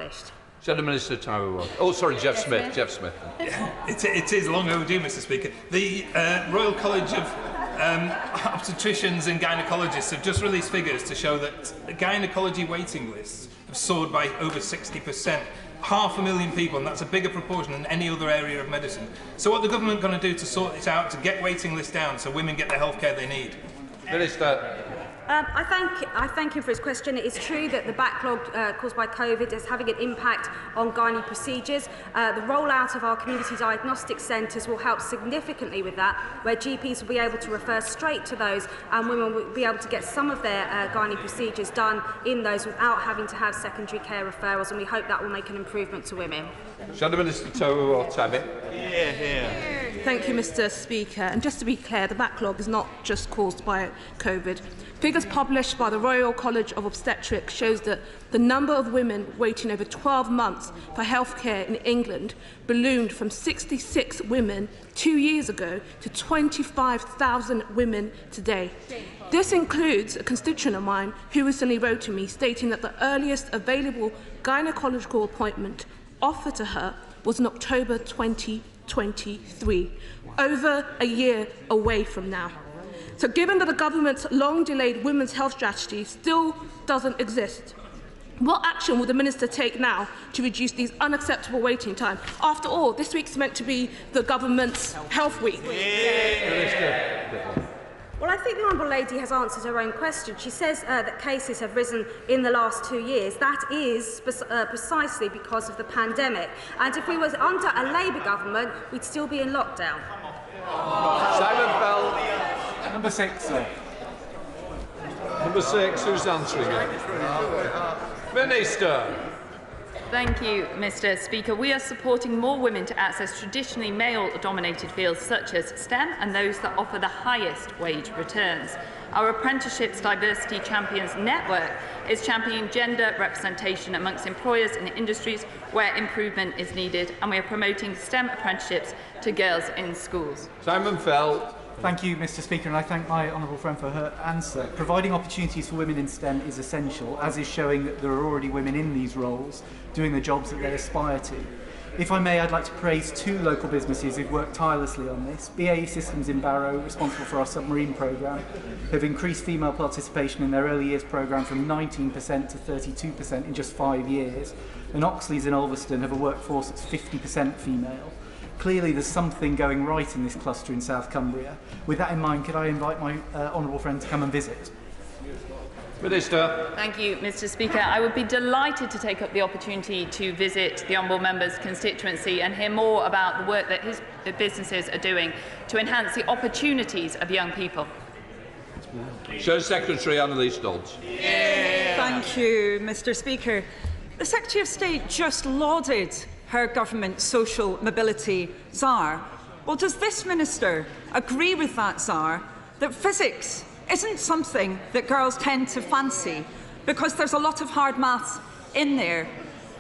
established. Shadow Minister Taiwo. Oh, sorry, Jeff Smith. Jeff Smith. It is long overdue, Mr. Speaker. The Royal College of Obstetricians and Gynaecologists have just released figures to show that gynaecology waiting lists have soared by over 60%. 500,000 people, and that's a bigger proportion than any other area of medicine. So what the government going to do to sort it out, to get waiting lists down so women get the healthcare they need? Minister. I thank him for his question. It is true that the backlog caused by COVID is having an impact on gynae procedures. The rollout of our community diagnostic centres will help significantly with that, where GPs will be able to refer straight to those, and women will be able to get some of their gynae procedures done in those without having to have secondary care referrals, and we hope that will make an improvement to women. Shadow Minister Taiwo Tabit. Thank you, Mr. Speaker. And just to be clear, the backlog is not just caused by COVID. Figures published by the Royal College of Obstetrics shows that the number of women waiting over 12 months for healthcare in England ballooned from 66 women 2 years ago to 25,000 women today. This includes a constituent of mine who recently wrote to me stating that the earliest available gynaecological appointment offered to her was in October 2023, over a year away from now. So given that the government's long-delayed women's health strategy still doesn't exist, what action will the Minister take now to reduce these unacceptable waiting times? After all, this week's meant to be the government's health week. Well, I think the Honourable Lady has answered her own question. She says that cases have risen in the last 2 years. That is precisely because of the pandemic. And if we were under a Labour government, we'd still be in lockdown. Simon Bell. Number 6, sir. Number 6, who's answering it? Minister. Thank you, Mr. Speaker. We are supporting more women to access traditionally male-dominated fields such as STEM and those that offer the highest wage returns. Our Apprenticeships Diversity Champions Network is championing gender representation amongst employers in industries where improvement is needed, and we are promoting STEM apprenticeships to girls in schools. Simon Fell. Thank you, Mr. Speaker, and I thank my honourable friend for her answer. Providing opportunities for women in STEM is essential, as is showing that there are already women in these roles doing the jobs that they aspire to. If I may, I'd like to praise 2 local businesses who've worked tirelessly on this. BAE Systems in Barrow, responsible for our submarine programme, have increased female participation in their early years programme from 19% to 32% in just 5 years. And Oxley's in Ulverston have a workforce that's 50% female. Clearly there's something going right in this cluster in South Cumbria. With that in mind, could I invite my honourable friend to come and visit? Minister. Thank you, Mr. Speaker. I would be delighted to take up the opportunity to visit the Honourable Member's constituency and hear more about the work that his businesses are doing to enhance the opportunities of young people. Show Secretary Annalise Dodds. Thank you, Mr. Speaker. The Secretary of State just lauded her government's social mobility czar. Well, does this minister agree with that czar that physics isn't something that girls tend to fancy because there's a lot of hard maths in there?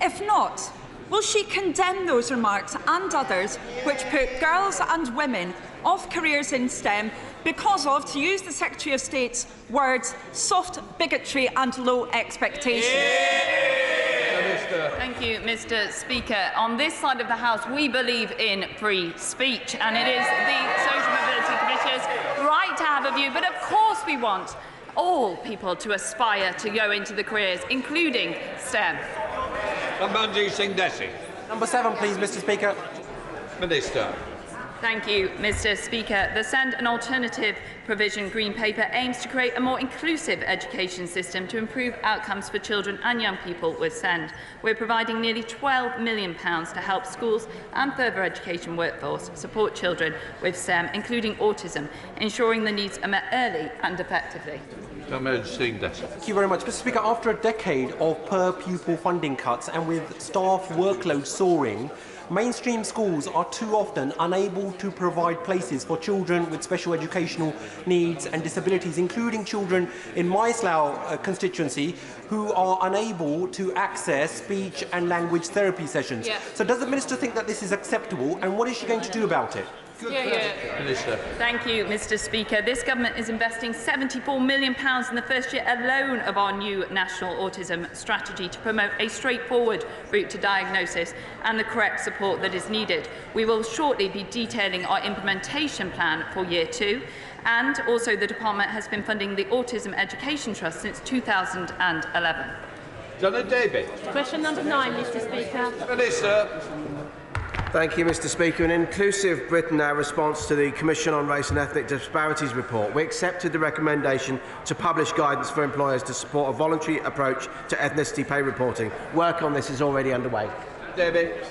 If not, will she condemn those remarks and others which put girls and women off careers in STEM because of, to use the Secretary of State's words, soft bigotry and low expectations? Thank you, Mr. Speaker. On this side of the House, we believe in free speech, and it is the Social Mobility Commissioner's right to have a view. But of course we want all people to aspire to go into the careers, including STEM. Manjeet Singh Desi. Number 7, please, Mr. Speaker. Minister. Thank you, Mr. Speaker. The Send an Alternative Provision Green Paper aims to create a more inclusive education system to improve outcomes for children and young people with SEND. We're providing nearly £12 million to help schools and further education workforce support children with STEM, including autism, ensuring the needs are met early and effectively. Thank you very much. Mr. Speaker, after a decade of per-pupil funding cuts and with staff workload soaring, mainstream schools are too often unable to provide places for children with special educational needs and disabilities, including children in my Slough constituency who are unable to access speech and language therapy sessions. So does the Minister think that this is acceptable, and what is she going to do about it? Minister. Thank you, Mr. Speaker. This government is investing £74 million in the first year alone of our new national autism strategy to promote a straightforward route to diagnosis and the correct support that is needed. We will shortly be detailing our implementation plan for Year 2. And also the department has been funding the Autism Education Trust since 2011. John David. Question number 9, Mr. Speaker. Minister. Thank you, Mr. Speaker. In Inclusive Britain, our response to the Commission on Race and Ethnic Disparities report, we accepted the recommendation to publish guidance for employers to support a voluntary approach to ethnicity pay reporting. Work on this is already underway. David.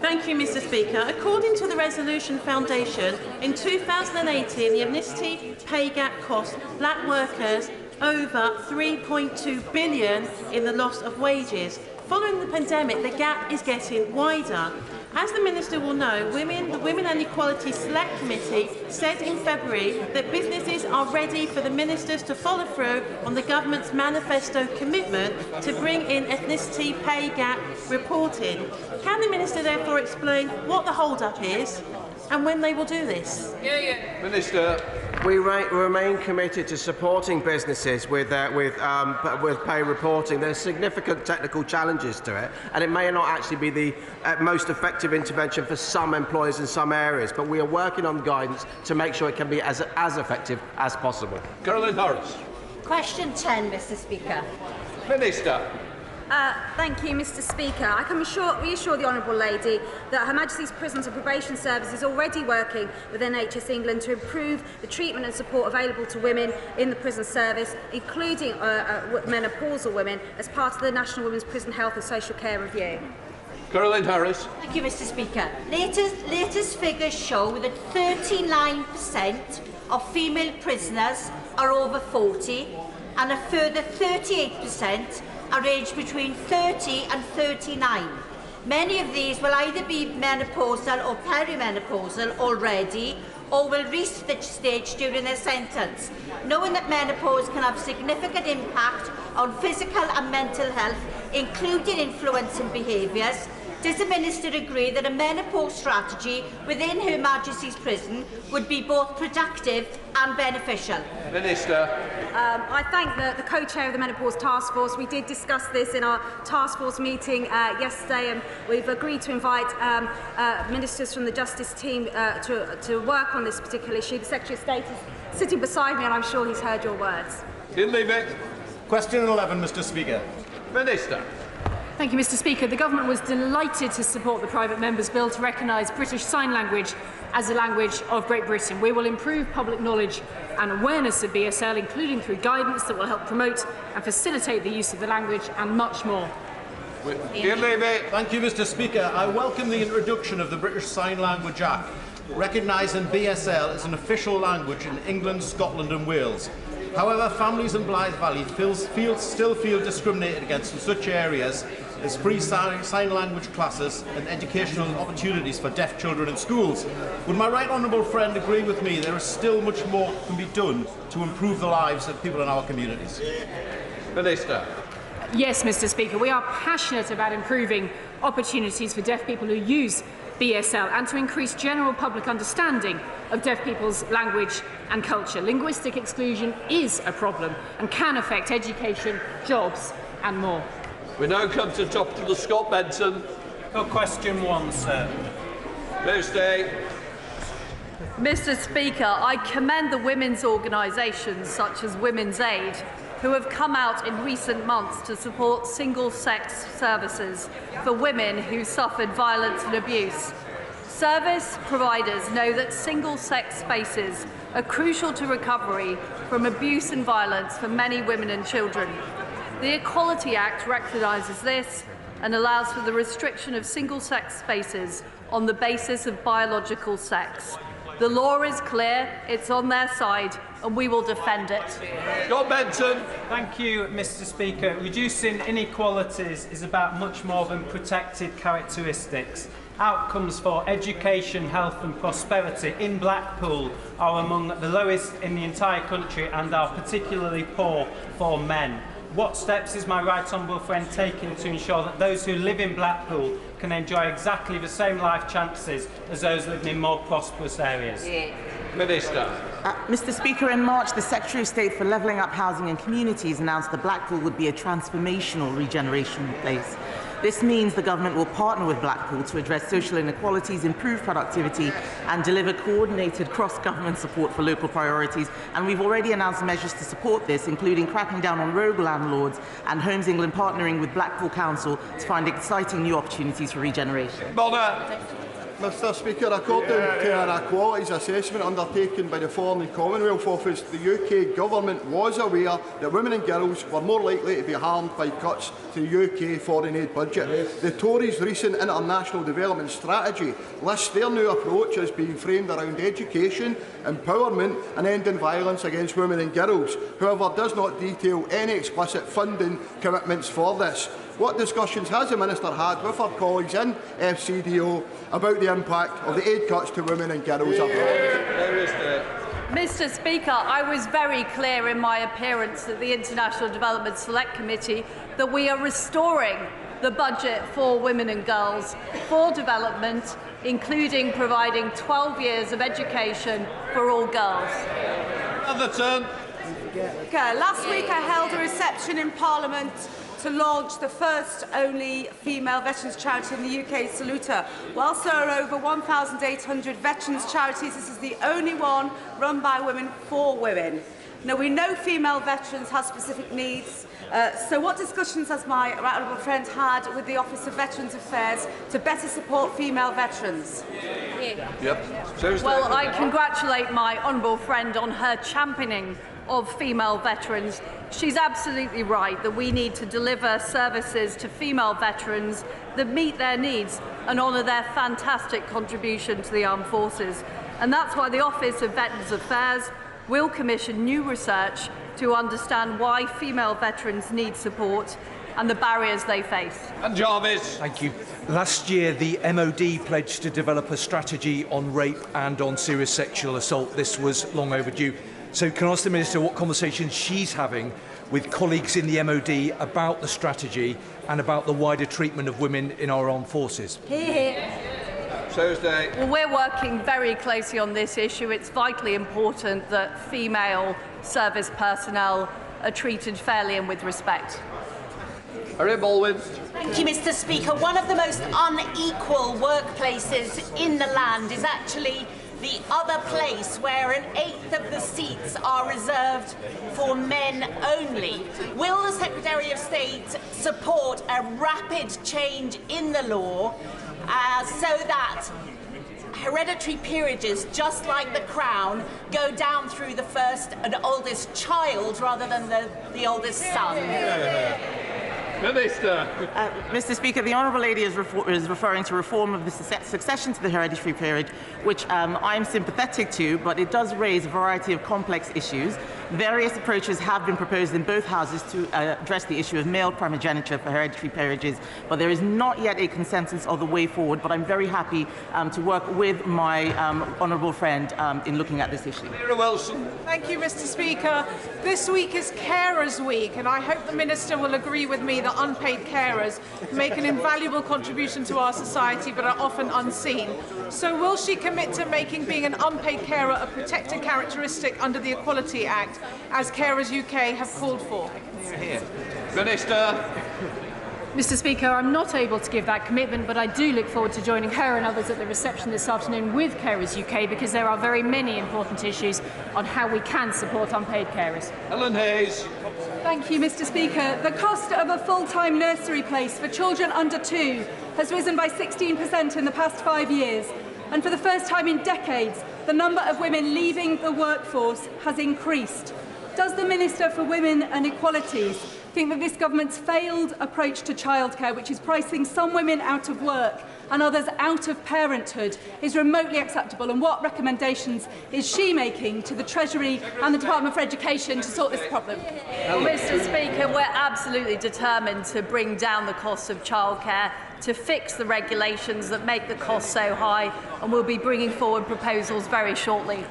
Thank you, Mr. Speaker. According to the Resolution Foundation, in 2018, the ethnicity pay gap cost black workers over $3.2 billion in the loss of wages. Following the pandemic, the gap is getting wider. As the Minister will know, the Women and Equality Select Committee said in February that businesses are ready for the Ministers to follow through on the Government's manifesto commitment to bring in ethnicity pay gap reporting. Can the Minister therefore explain what the hold-up is and when they will do this? Minister. We remain committed to supporting businesses with pay reporting. There's significant technical challenges to it, and it may not actually be the most effective intervention for some employers in some areas, but we are working on guidance to make sure it can be as effective as possible. Caroline Harris. Question 10, Mr. Speaker. Minister. Thank you, Mr. Speaker. I can reassure the Honourable Lady that Her Majesty's Prisons and Probation Service is already working with NHS England to improve the treatment and support available to women in the prison service, including menopausal women, as part of the National Women's Prison Health and Social Care Review. Caroline Harris. Thank you, Mr. Speaker. Latest figures show that 39% of female prisoners are over 40 and a further 38% are aged between 30 and 39. Many of these will either be menopausal or perimenopausal already, or will reach this stage during their sentence. Knowing that menopause can have significant impact on physical and mental health, including influencing behaviours, does the Minister agree that a menopause strategy within Her Majesty's prison would be both productive and beneficial? Minister. I thank the co-chair of the Menopause Task Force. We did discuss this in our task force meeting yesterday, and we've agreed to invite ministers from the Justice team to work on this particular issue. The Secretary of State is sitting beside me, and I'm sure he's heard your words. Question 11, Mr. Speaker. Minister. Thank you, Mr. Speaker. The Government was delighted to support the Private Member's Bill to recognise British Sign Language as a language of Great Britain. We will improve public knowledge and awareness of BSL, including through guidance that will help promote and facilitate the use of the language, and much more. Thank you, Mr. Speaker. I welcome the introduction of the British Sign Language Act, recognising BSL as an official language in England, Scotland and Wales. However, families in Blythe Valley still feel discriminated against in such areas as free sign language classes and educational opportunities for deaf children in schools. Would my right honourable friend agree with me there is still much more can be done to improve the lives of people in our communities? Minister. Yes, Mr. Speaker. We are passionate about improving opportunities for deaf people who use BSL and to increase general public understanding of deaf people's language and culture. Linguistic exclusion is a problem and can affect education, jobs and more. We now come to the top of the Scott Benson. Question 1, sir. Mr. Speaker, I commend the women's organisations such as Women's Aid, who have come out in recent months to support single-sex services for women who suffered violence and abuse. Service providers know that single-sex spaces are crucial to recovery from abuse and violence for many women and children. The Equality Act recognises this and allows for the restriction of single-sex spaces on the basis of biological sex. The law is clear, it's on their side, and we will defend it. Scott Benson. Thank you, Mr. Speaker. Reducing inequalities is about much more than protected characteristics. Outcomes for education, health and prosperity in Blackpool are among the lowest in the entire country and are particularly poor for men. What steps is my right honourable friend taking to ensure that those who live in Blackpool can enjoy exactly the same life chances as those living in more prosperous areas? Minister. Mr. Speaker, in March, the Secretary of State for Levelling Up Housing and Communities announced that Blackpool would be a transformational regeneration place. This means the government will partner with Blackpool to address social inequalities, improve productivity and deliver coordinated cross-government support for local priorities. And we've already announced measures to support this, including cracking down on rogue landlords and Homes England partnering with Blackpool Council to find exciting new opportunities for regeneration. Mr. Speaker, according to an equalities assessment undertaken by the Foreign and Commonwealth Office, the UK Government was aware that women and girls were more likely to be harmed by cuts to the UK foreign aid budget. The Tories' recent international development strategy lists their new approach as being framed around education, empowerment and ending violence against women and girls. However, does not detail any explicit funding commitments for this. What discussions has the Minister had with her colleagues in FCDO about the impact of the aid cuts to women and girls abroad? Mr. Speaker, I was very clear in my appearance at the International Development Select Committee that we are restoring the budget for women and girls for development, including providing 12 years of education for all girls. Another turn. Last week I held a reception in Parliament to launch the first only female veterans charity in the UK, Saluta. Whilst there are over 1,800 veterans charities, this is the only one run by women for women. Now, we know female veterans have specific needs, so what discussions has my right honourable friend had with the Office of Veterans Affairs to better support female veterans? Well, I congratulate my honourable friend on her championing of female veterans. She's absolutely right that we need to deliver services to female veterans that meet their needs and honour their fantastic contribution to the armed forces. And that's why the Office of Veterans Affairs will commission new research to understand why female veterans need support and the barriers they face. And Jarvis. Thank you. Last year, the MOD pledged to develop a strategy on rape and on serious sexual assault. This was long overdue. So can I ask the Minister what conversations she's having with colleagues in the MOD about the strategy and about the wider treatment of women in our armed forces? Thursday. Well, we're working very closely on this issue. It's vitally important that female service personnel are treated fairly and with respect. Thank you, Mr. Speaker. One of the most unequal workplaces in the land is actually the other place where 1/8 of the seats are reserved for men only. Will the Secretary of State support a rapid change in the law so that hereditary peerages, just like the Crown, go down through the first and oldest child rather than the oldest son? Minister. Mr. Speaker, the Honourable Lady is referring to reform of the succession to the hereditary peerage, which I'm sympathetic to, but it does raise a variety of complex issues. Various approaches have been proposed in both houses to address the issue of male primogeniture for hereditary peerages, but there is not yet a consensus of the way forward. But I'm very happy to work with my honourable friend in looking at this issue. Thank you, Mr. Speaker. This week is Carers Week, and I hope the Minister will agree with me that unpaid carers make an invaluable contribution to our society but are often unseen. So will she commit to making being an unpaid carer a protected characteristic under the Equality Act, as Carers UK have called for? Minister. Mr. Speaker, I'm not able to give that commitment, but I do look forward to joining her and others at the reception this afternoon with Carers UK, because there are very many important issues on how we can support unpaid carers. Ellen Hayes. Thank you, Mr. Speaker. The cost of a full-time nursery place for children under 2 has risen by 16% in the past 5 years. And for the first time in decades, the number of women leaving the workforce has increased. Does the Minister for Women and Equalities think that this government's failed approach to childcare, which is pricing some women out of work and others out of parenthood, is remotely acceptable? And what recommendations is she making to the Treasury and the Department for Education to sort this problem? Well, Mr. Speaker, we're absolutely determined to bring down the cost of childcare, to fix the regulations that make the cost so high, and we'll be bringing forward proposals very shortly.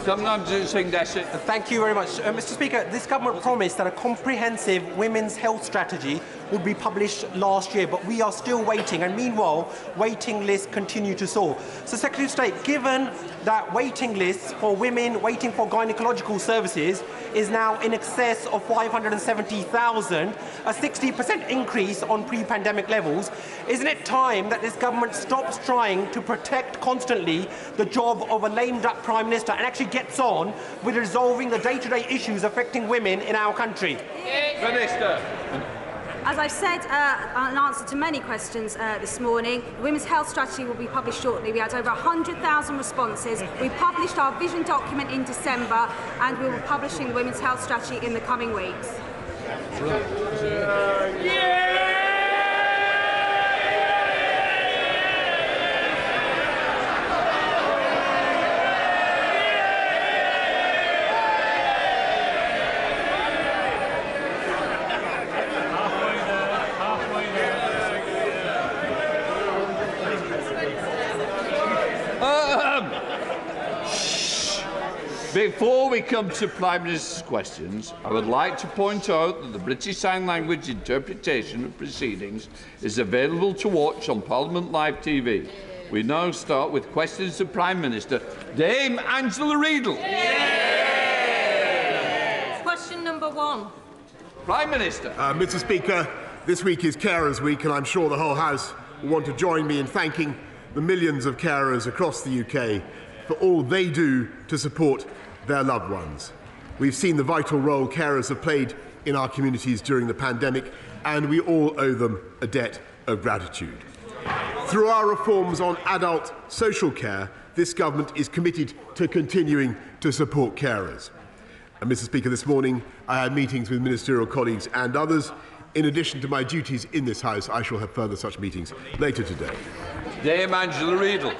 Thank you very much. Mr. Speaker, this government promised that a comprehensive women's health strategy would be published last year, but we are still waiting, and meanwhile, waiting lists continue to soar. So, Secretary of State, given that waiting lists for women waiting for gynaecological services is now in excess of 570,000, a 60% increase on pre-pandemic levels, isn't it time that this government stops trying to protect constantly the job of a lame-duck Prime Minister and actually gets on with resolving the day-to-day issues affecting women in our country? Minister. As I've said in answer to many questions this morning, the Women's Health Strategy will be published shortly. We had over 100,000 responses. We published our vision document in December, and we will be publishing the Women's Health Strategy in the coming weeks. Before we come to Prime Minister's questions, I would like to point out that the British Sign Language interpretation of proceedings is available to watch on Parliament Live TV. We now start with questions to Prime Minister. Dame Angela Riedel. Question number 1. Prime Minister. Mr. Speaker, this week is Carers Week, and I'm sure the whole House will want to join me in thanking the millions of carers across the UK for all they do to support their loved ones. We've seen the vital role carers have played in our communities during the pandemic, and we all owe them a debt of gratitude. Through our reforms on adult social care, this government is committed to continuing to support carers. And Mr. Speaker, this morning I had meetings with ministerial colleagues and others. In addition to my duties in this House, I shall have further such meetings later today. Dame Angela Riedel.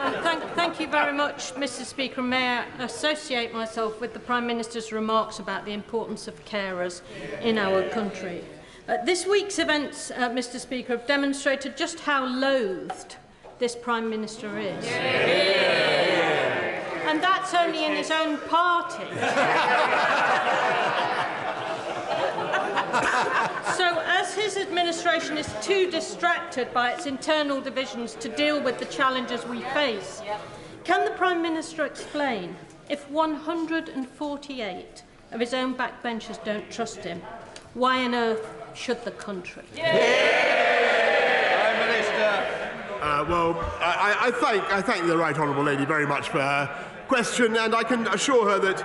Thank you very much, Mr. Speaker. May I associate myself with the Prime Minister's remarks about the importance of carers in our country. This week's events, Mr. Speaker, have demonstrated just how loathed this Prime Minister is. And that's only in his own party. So, as his administration is too distracted by its internal divisions to deal with the challenges we face, can the Prime Minister explain if 148 of his own backbenchers don't trust him, why on earth should the country? Prime Minister. Well, I thank the Right Honourable Lady very much for her question, and I can assure her that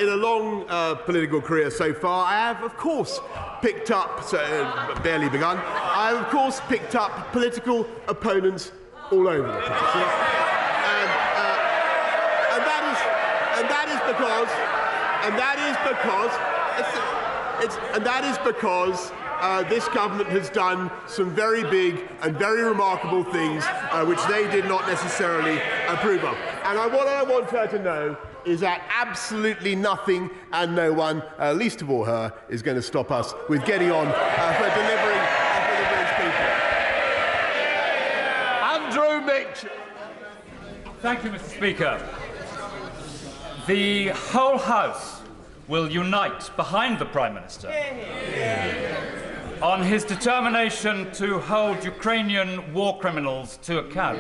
in a long political career so far, I have, of course, picked up, barely begun, I have, of course, picked up political opponents all over the place. And that is because this government has done some very big and very remarkable things which they did not necessarily approve of. And what I want her to know is that absolutely nothing and no one, least of all her, is going to stop us with getting on for delivering Andrew Mitchell. Thank you, Mr. Speaker. The whole House will unite behind the Prime Minister on his determination to hold Ukrainian war criminals to account.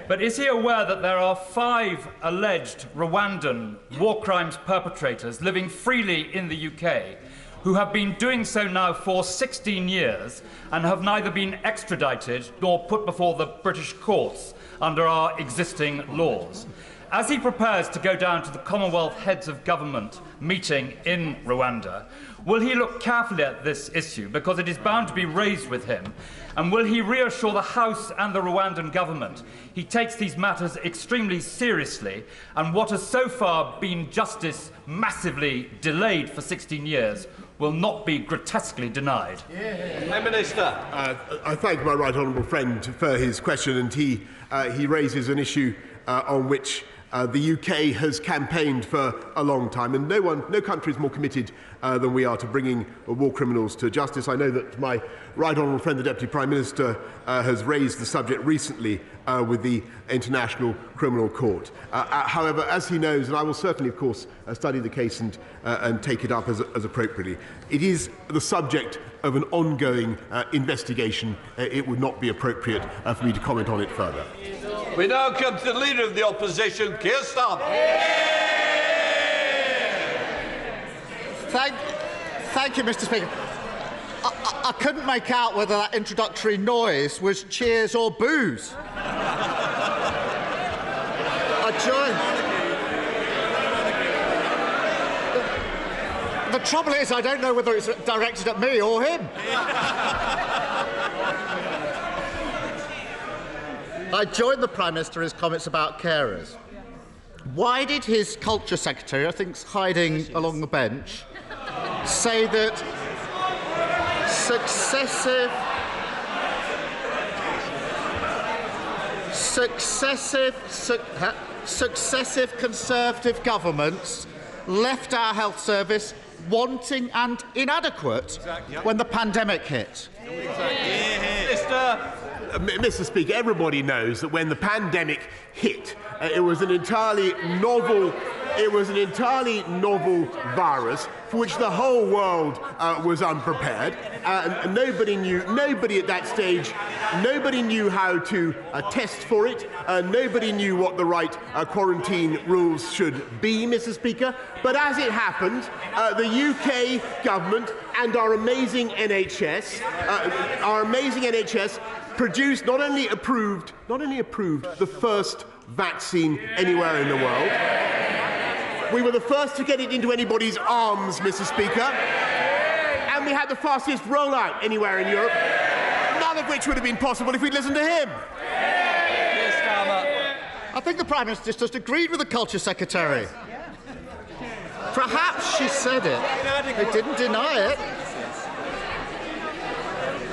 But is he aware that there are 5 alleged Rwandan war crimes perpetrators living freely in the UK who have been doing so now for 16 years and have neither been extradited nor put before the British courts under our existing laws? As he prepares to go down to the Commonwealth Heads of Government meeting in Rwanda, will he look carefully at this issue, because it is bound to be raised with him, and will he reassure the House and the Rwandan government he takes these matters extremely seriously, and what has so far been justice massively delayed for 16 years will not be grotesquely denied? Prime Minister. I thank my right honourable friend for his question, and he raises an issue on which The UK has campaigned for a long time, and no country is more committed than we are to bringing war criminals to justice. I know that my right honourable friend, the Deputy Prime Minister, has raised the subject recently with the International Criminal Court. However, as he knows, and I will certainly, of course, study the case and take it up as appropriately, it is the subject of an ongoing investigation. It would not be appropriate for me to comment on it further. We now come to the Leader of the Opposition, Keir Starmer. Thank you, Mr. Speaker. I couldn't make out whether that introductory noise was cheers or boos. The trouble is, I don't know whether it's directed at me or him. I joined the Prime Minister in his comments about carers. Why did his Culture Secretary, I think hiding along the bench, say that successive Conservative governments left our health service wanting and inadequate when the pandemic hit? Mr. Speaker, everybody knows that when the pandemic hit, it was an entirely novel virus for which the whole world was unprepared. Nobody at that stage, nobody knew how to test for it. Nobody knew what the right quarantine rules should be, Mr. Speaker. But as it happened, the UK government and our amazing NHS produced, not only approved the first vaccine anywhere in the world. We were the first to get it into anybody's arms, Mr. Speaker, and we had the fastest rollout anywhere in Europe, none of which would have been possible if we'd listened to him. I think the Prime Minister just agreed with the Culture Secretary. Perhaps she said it. They didn't deny it.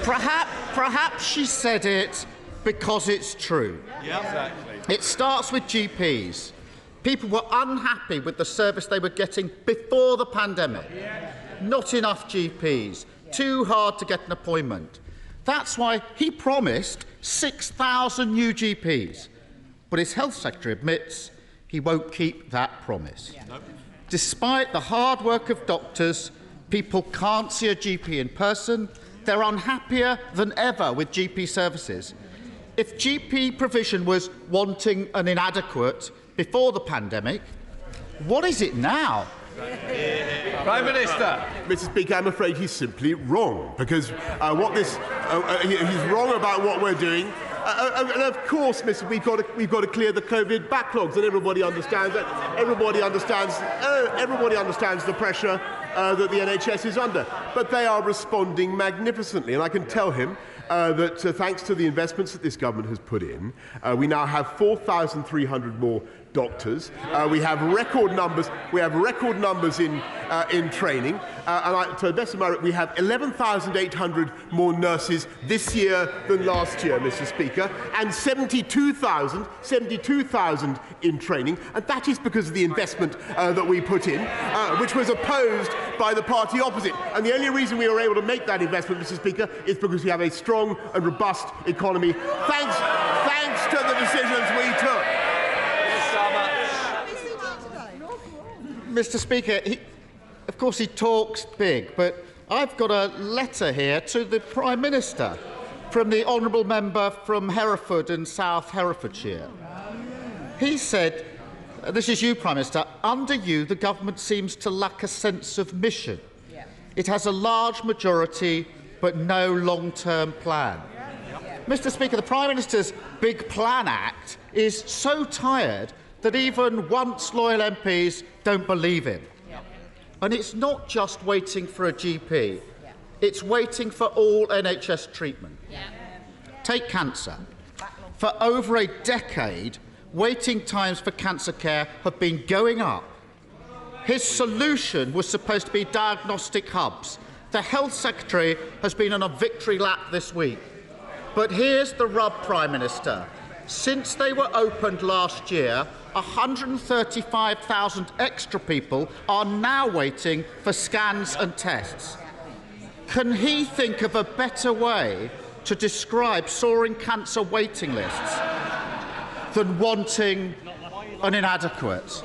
Perhaps she said it because it's true. Yeah, exactly. It starts with GPs. People were unhappy with the service they were getting before the pandemic. Not enough GPs. Too hard to get an appointment. That's why he promised 6,000 new GPs. But his health secretary admits he won't keep that promise. Despite the hard work of doctors, people can't see a GP in person. They're unhappier than ever with GP services. If GP provision was wanting and inadequate before the pandemic, what is it now? Prime Minister. Mr. Speaker, I'm afraid he's simply wrong, because he's wrong about what we're doing. And of course, we've got to clear the COVID backlogs, and everybody understands that. Everybody understands the pressure that the NHS is under. But they are responding magnificently, and I can tell him that thanks to the investments that this government has put in, we now have 4,300 more doctors. We have record numbers. We have record numbers in training, and to the best of my we have 11,800 more nurses this year than last year, Mr. Speaker, and 72,000 in training, and that is because of the investment that we put in, which was opposed by the party opposite. And the only reason we were able to make that investment, Mr. Speaker, is because we have a strong and robust economy, thanks to the decisions we took. Mr. Speaker, of course he talks big, but I've got a letter here to the Prime Minister from the honourable member from Hereford and South Herefordshire. He said, this is you, Prime Minister, under you the government seems to lack a sense of mission. It has a large majority but no long-term plan. Mr. Speaker, the Prime Minister's Big Plan Act is so tired that even once loyal MPs don't believe him. And it's not just waiting for a GP, it's waiting for all NHS treatment. Take cancer. For over a decade, waiting times for cancer care have been going up. His solution was supposed to be diagnostic hubs. The Health Secretary has been on a victory lap this week. But here's the rub, Prime Minister. Since they were opened last year, 135,000 extra people are now waiting for scans and tests. Can he think of a better way to describe soaring cancer waiting lists than wanting and inadequate?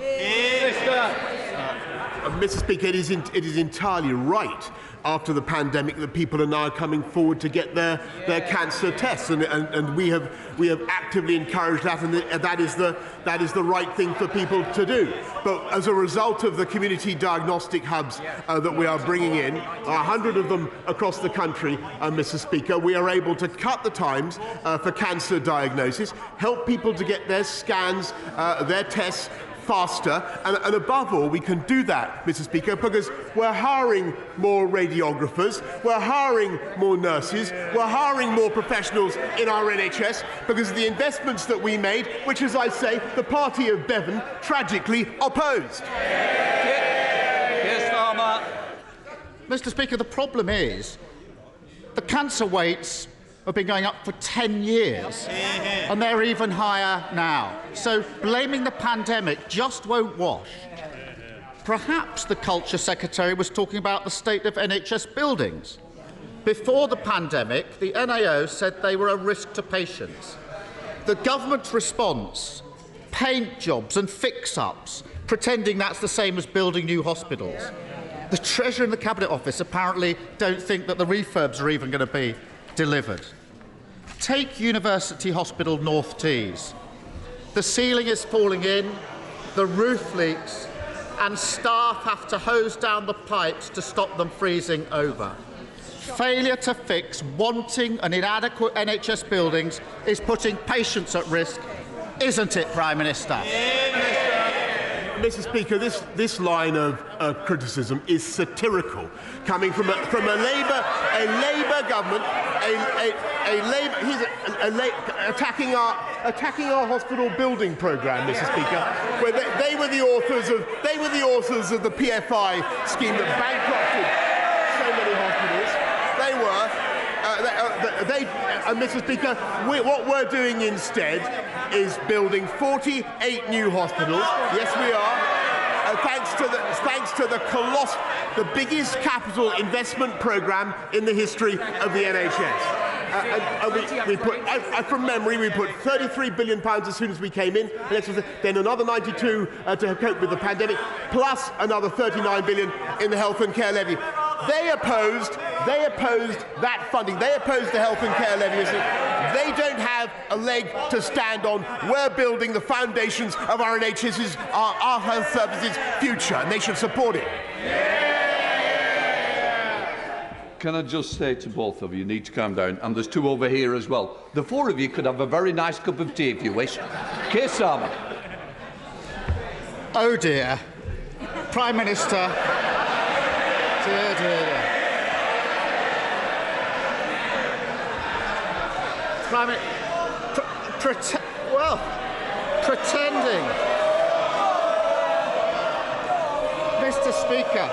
Mr. Speaker, it is entirely right after the pandemic that people are now coming forward to get their cancer tests, and we have actively encouraged that, and that is the right thing for people to do. But as a result of the community diagnostic hubs that we are bringing in, 100 of them across the country, Mr. Speaker, we are able to cut the times for cancer diagnosis, help people to get their scans, their tests faster, and above all, we can do that, Mr. Speaker, because we're hiring more radiographers, we're hiring more nurses, we're hiring more professionals in our NHS because of the investments that we made, which, as I say, the party of Bevan tragically opposed. Mr. Speaker, the problem is the cancer rates have been going up for 10 years, and they're even higher now. So blaming the pandemic just won't wash. Perhaps the Culture Secretary was talking about the state of NHS buildings. Before the pandemic, the NAO said they were a risk to patients. The government's response, paint jobs and fix-ups, pretending that's the same as building new hospitals. The Treasurer and the Cabinet Office apparently don't think that the refurbs are even going to be delivered. Take University Hospital North Tees. The ceiling is falling in, the roof leaks, and staff have to hose down the pipes to stop them freezing over. Failure to fix wanting and inadequate NHS buildings is putting patients at risk, isn't it, Prime Minister? Mr. Speaker, this line of criticism is satirical, coming from a Labour government, attacking our hospital building programme, Mr. Speaker, where they were the authors of the PFI scheme that bankrupted so many hospitals. Mr. Speaker, what we're doing instead is building 48 new hospitals. Yes, we are. Thanks to the biggest capital investment programme in the history of the NHS. From memory, we put £33 billion as soon as we came in, then another 92 to cope with the pandemic, plus another £39 billion in the health and care levy. They opposed that funding. They opposed the health and care levy. They don't have a leg to stand on. We're building the foundations of our NHS's, our health services' future, and they should support it. Can I just say to both of you, you need to calm down, and there's two over here as well. The four of you could have a very nice cup of tea if you wish. Keir Starmer. Oh dear. Prime Minister. Dear. Pretending. Mr. Speaker,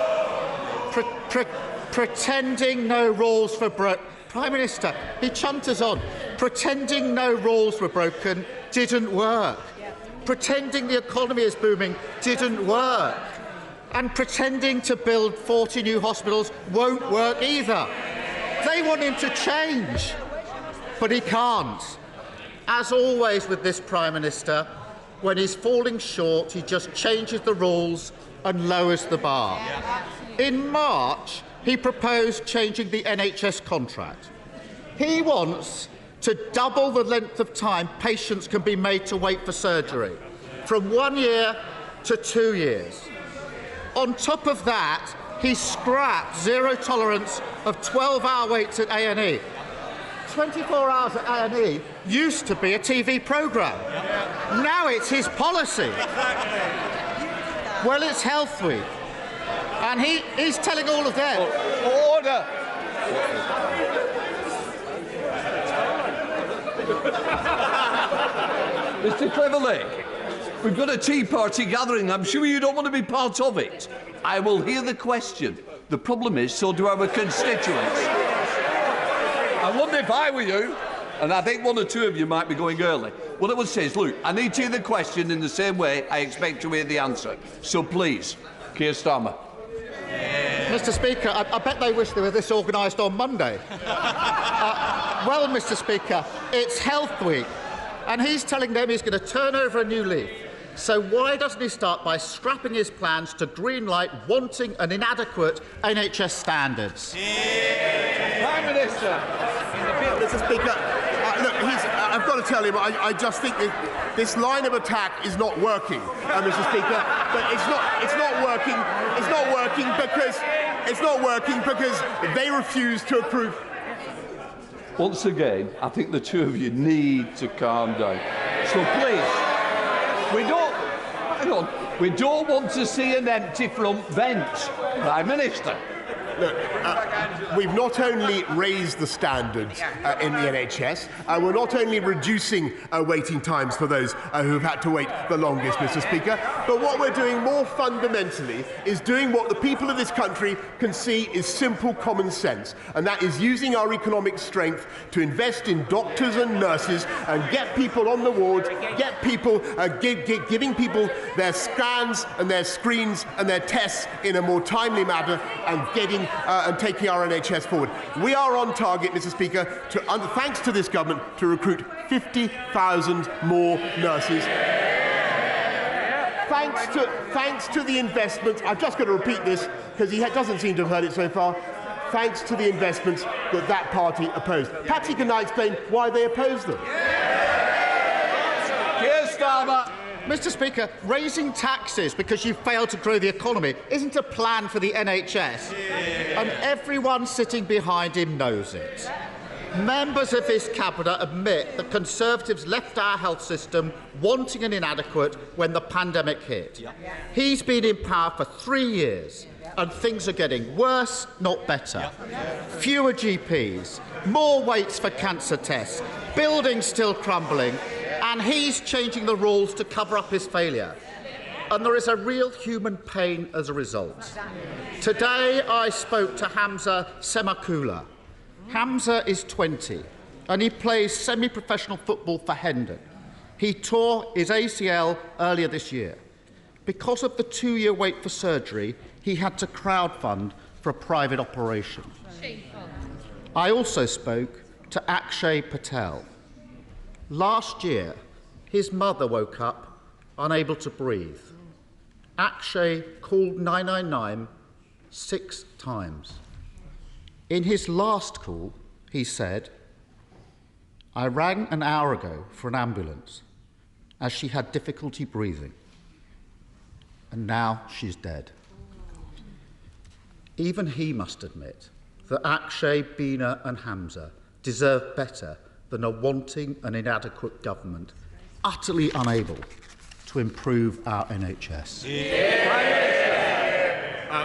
pretending no rules were broken. Prime Minister, he chunters on. Pretending no rules were broken didn't work. Pretending the economy is booming didn't work. And pretending to build 40 new hospitals won't work either. They want him to change, but he can't. As always with this Prime Minister, when he's falling short, he just changes the rules and lowers the bar. In March, he proposed changing the NHS contract. He wants to double the length of time patients can be made to wait for surgery, from 1 year to 2 years. On top of that, he scrapped zero tolerance of 12-hour waits at A&E. 24 hours at A&E used to be a TV programme. Now it's his policy. Well, it's Health Week. And he's telling all of them. Order! Mr. Cleverlake, we've got a tea party gathering. I'm sure you don't want to be part of it. I will hear the question. The problem is, so do our constituents. I wonder if I were you, And I think one or two of you might be going early. What I would say is, look, I need to hear the question in the same way I expect to hear the answer. So please, Keir Starmer. Mr. Speaker, I bet they wish they were this organised on Monday. Well, Mr. Speaker, it's Health Week, and he's telling them he's going to turn over a new leaf. So why doesn't he start by scrapping his plans to greenlight wanting and inadequate NHS standards? Prime Minister. Mr. Speaker, look, I've got to tell him, I just think that this line of attack is not working, Mr. Speaker. But it's not working because they refuse to approve. Once again, I think the two of you need to calm down. So please, we don't want to see an empty front bench, Prime Minister. Look, we've not only raised the standards in the NHS, we're not only reducing waiting times for those who have had to wait the longest, Mr. Speaker, but what we're doing more fundamentally is doing what the people of this country can see is simple common sense, and that is using our economic strength to invest in doctors and nurses and get people on the wards, get people, giving people their scans and their screens and their tests in a more timely manner and getting and taking our NHS forward. We are on target, Mr. Speaker, thanks to this government, to recruit 50,000 more nurses. Thanks to the investments, I've just got to repeat this because he doesn't seem to have heard it so far, thanks to the investments that party opposed. Perhaps he can now explain why they opposed them. Keir Starmer. Mr. Speaker, raising taxes because you failed to grow the economy isn't a plan for the NHS, and everyone sitting behind him knows it. Members of his cabinet admit that Conservatives left our health system wanting and inadequate when the pandemic hit. He's been in power for 3 years, and things are getting worse, not better. Fewer GPs, more waits for cancer tests, buildings still crumbling, and he's changing the rules to cover up his failure. And there is a real human pain as a result. Today I spoke to Hamza Semakula. Hamza is 20 and he plays semi-professional football for Hendon. He tore his ACL earlier this year. Because of the 2-year wait for surgery, he had to crowdfund for a private operation. I also spoke to Akshay Patel. Last year, his mother woke up unable to breathe. Akshay called 999 6 times. In his last call, he said, "I rang an hour ago for an ambulance as she had difficulty breathing, and now she's dead." Even he must admit that Akshay, Bina and Hamza deserve better than a wanting and inadequate government utterly unable to improve our NHS.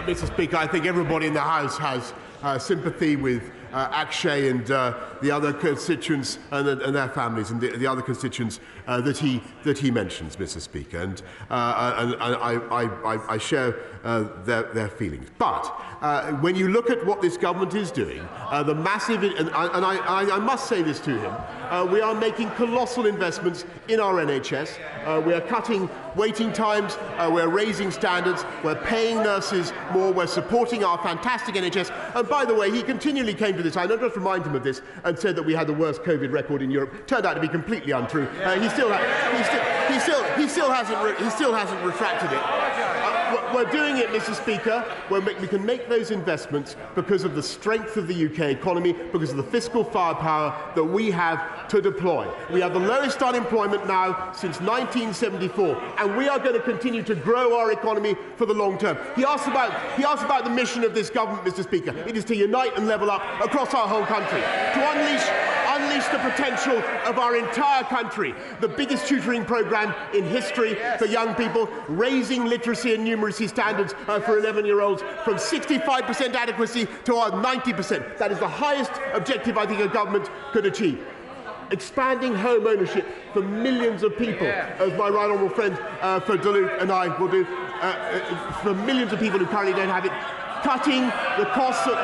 Mr. Speaker, I think everybody in the House has sympathy with Akshay and the other constituents and their families and the other constituents that he mentions, Mr. Speaker, and I share their feelings. But when you look at what this government is doing, the massive, and I must say this to him, we are making colossal investments in our NHS. We are cutting waiting times, we're raising standards, we're paying nurses more, we're supporting our fantastic NHS. And by the way, he continually came to this, I just remind him of this, and said that we had the worst COVID record in Europe. Turned out to be completely untrue. He still hasn't retracted it. We're doing it, Mr. Speaker. We can make those investments because of the strength of the UK economy, because of the fiscal firepower that we have to deploy. We have the lowest unemployment now since 1974, and we are going to continue to grow our economy for the long term. He asked about the mission of this government, Mr. Speaker. It is to unite and level up across our whole country, to unleash the potential of our entire country. The biggest tutoring programme in history for young people, raising literacy and numeracy standards for 11-year-olds from 65% adequacy to our 90%. That is the highest objective I think a government could achieve. Expanding home ownership for millions of people, as my right honourable friend for Duluth and I will do, for millions of people who currently don't have it. Cutting the costs of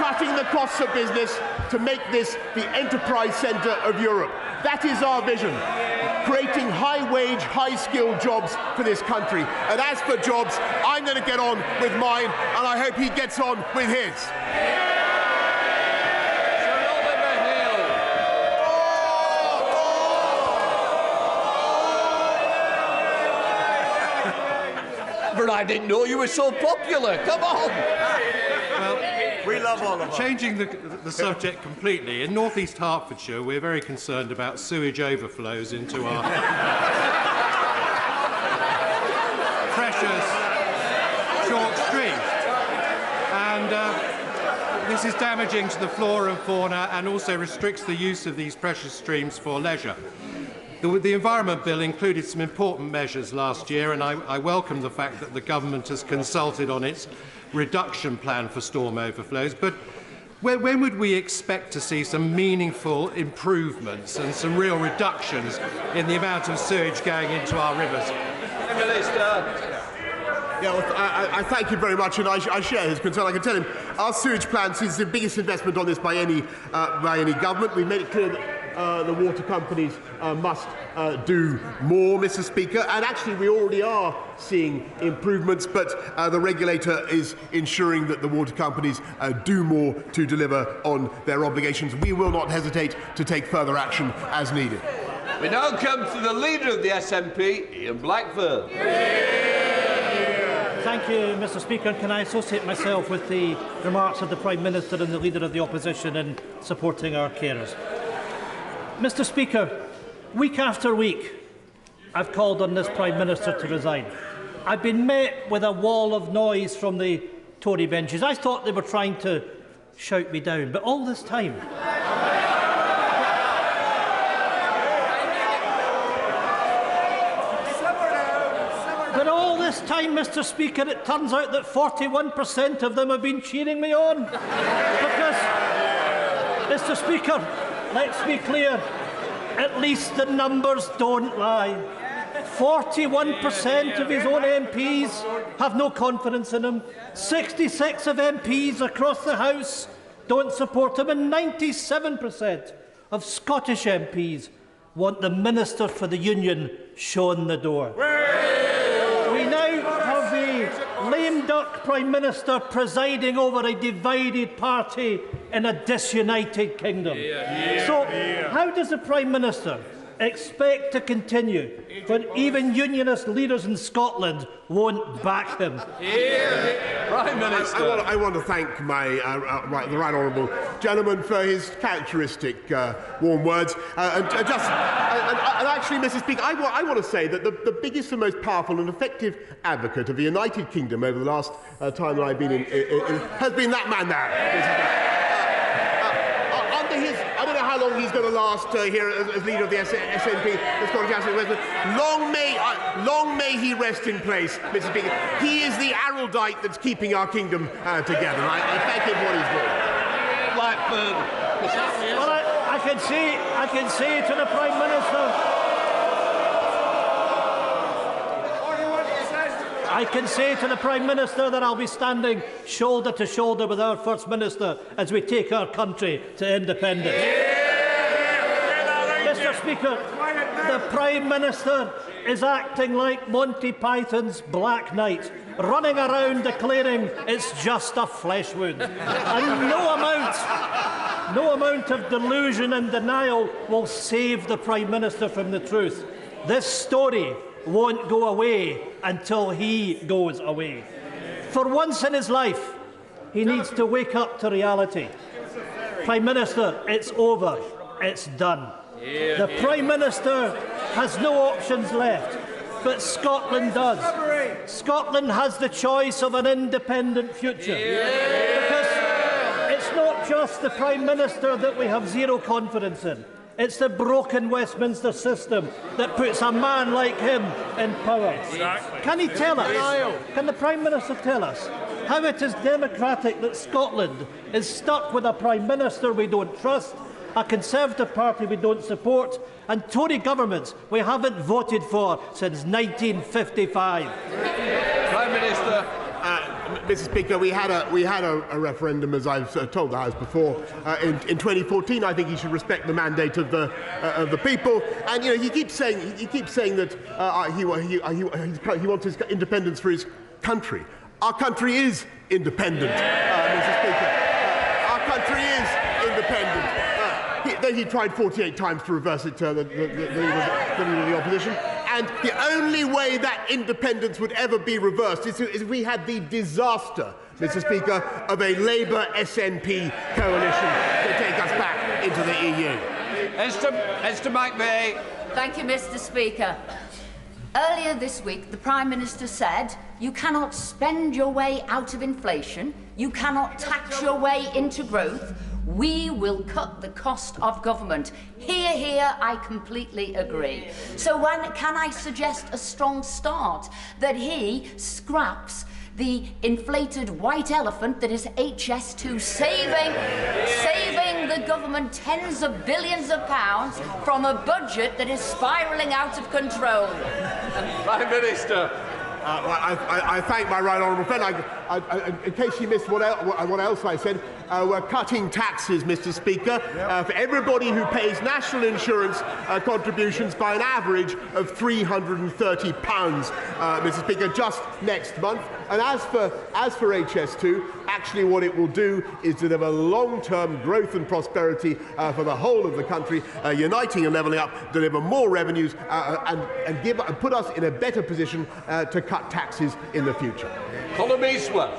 cutting the costs of business to make this the enterprise centre of Europe. That is our vision, creating high-wage, high-skilled jobs for this country. And as for jobs, I'm going to get on with mine, and I hope he gets on with his. But I didn't know you were so popular. Come on. Well, we love all of us. Changing the subject completely, in North East Hertfordshire, we're very concerned about sewage overflows into our precious chalk streams. And this is damaging to the flora and fauna and also restricts the use of these precious streams for leisure. The Environment Bill included some important measures last year, and I welcome the fact that the government has consulted on its reduction plan for storm overflows. But when would we expect to see some meaningful improvements and some real reductions in the amount of sewage going into our rivers? Minister. Yeah, well, I thank you very much, and I share his concern. I can tell him our sewage plan is the biggest investment on this by any government. We've made it clear that the water companies must do more, Mr. Speaker, and actually we already are seeing improvements, but the regulator is ensuring that the water companies do more to deliver on their obligations. We will not hesitate to take further action as needed. We now come to the leader of the SNP, Ian Blackburn. Thank you, Mr. Speaker. And can I associate myself with the remarks of the Prime Minister and the Leader of the Opposition in supporting our carers? Mr. Speaker, week after week, I've called on this Prime Minister to resign. I've been met with a wall of noise from the Tory benches. I thought they were trying to shout me down, but all this time... Mr. Speaker, it turns out that 41% of them have been cheering me on. Because, Mr. Speaker, let's be clear, at least the numbers don't lie. 41% of his own MPs have no confidence in him. 66 of MPs across the House don't support him, and 97% of Scottish MPs want the Minister for the Union shown the door. We now have a lame duck Prime Minister presiding over a divided party in a disunited kingdom. So, how does the Prime Minister expect to continue when even unionist leaders in Scotland won't back him? Prime Minister. I want to thank the right honourable gentleman for his characteristic warm words. And actually, Mr. Speaker, I want to say that the biggest and most powerful and effective advocate of the United Kingdom over the last time that I've been in has been that man there. I don't know how long he's going to last here as leader of the SNP, the Scottish National Assembly. Long may he rest in place, Mr. Speaker. He is the Araldite that's keeping our kingdom together. I thank him for what he's doing. Blackburn. Well, I can say to the Prime Minister. I can say to the Prime Minister that I'll be standing shoulder to shoulder with our First Minister as we take our country to independence. Mr. Speaker, the Prime Minister is acting like Monty Python's Black Knight, running around declaring it's just a flesh wound. And no amount of delusion and denial will save the Prime Minister from the truth. This story won't go away until he goes away. For once in his life, he needs to wake up to reality. Prime Minister, it's over. It's done. The Prime Minister has no options left, but Scotland does. Scotland has the choice of an independent future. Because it's not just the Prime Minister that we have zero confidence in. It's the broken Westminster system that puts a man like him in power. Exactly. Can he tell us, can the Prime Minister tell us, how it is democratic that Scotland is stuck with a Prime Minister we don't trust, a Conservative party we don't support, and Tory governments we haven't voted for since 1955? Prime Minister. Mr. Speaker, we had a referendum, as I've told the House before, in 2014. I think he should respect the mandate of the people. And he keeps saying that he wants his independence for his country. Our country is independent, Mr. Speaker. Our country is independent. Then he tried 48 times to reverse it to the leader of the opposition. And the only way that independence would ever be reversed is if we had the disaster, Mr. Speaker, of a Labour SNP coalition to take us back into the EU. Esther McVeigh. Thank you, Mr. Speaker. Earlier this week, the Prime Minister said, you cannot spend your way out of inflation, you cannot tax your way into growth, we will cut the cost of government. Here, I completely agree. So can I suggest a strong start that he scraps the inflated white elephant that is HS2, saving the government tens of billions of pounds from a budget that is spiralling out of control? Prime Minister. I thank my right honourable friend. In case you missed what else I said, we're cutting taxes, Mr. Speaker, for everybody who pays national insurance contributions by an average of £330, Mr. Speaker, just next month. And as for HS2, actually what it will do is deliver long-term growth and prosperity for the whole of the country, uniting and levelling up, deliver more revenues, and put us in a better position to cut taxes in the future. Colin Eastwood.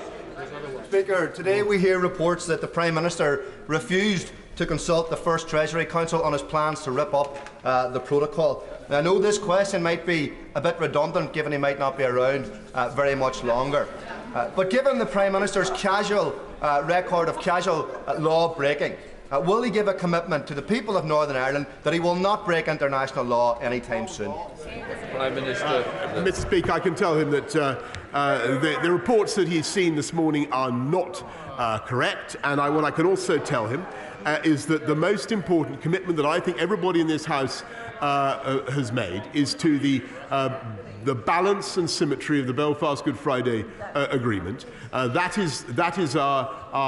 Speaker, today we hear reports that the Prime Minister refused to consult the First Treasury Council on his plans to rip up the protocol. Now, I know this question might be a bit redundant given he might not be around very much longer. But given the Prime Minister's casual record of casual law breaking, will he give a commitment to the people of Northern Ireland that he will not break international law anytime soon? Prime Minister. Mr. Speaker, I can tell him that the reports that he's seen this morning are not correct. And what I can also tell him is that the most important commitment that I think everybody in this House has made is to the balance and symmetry of the Belfast Good Friday Agreement. That is our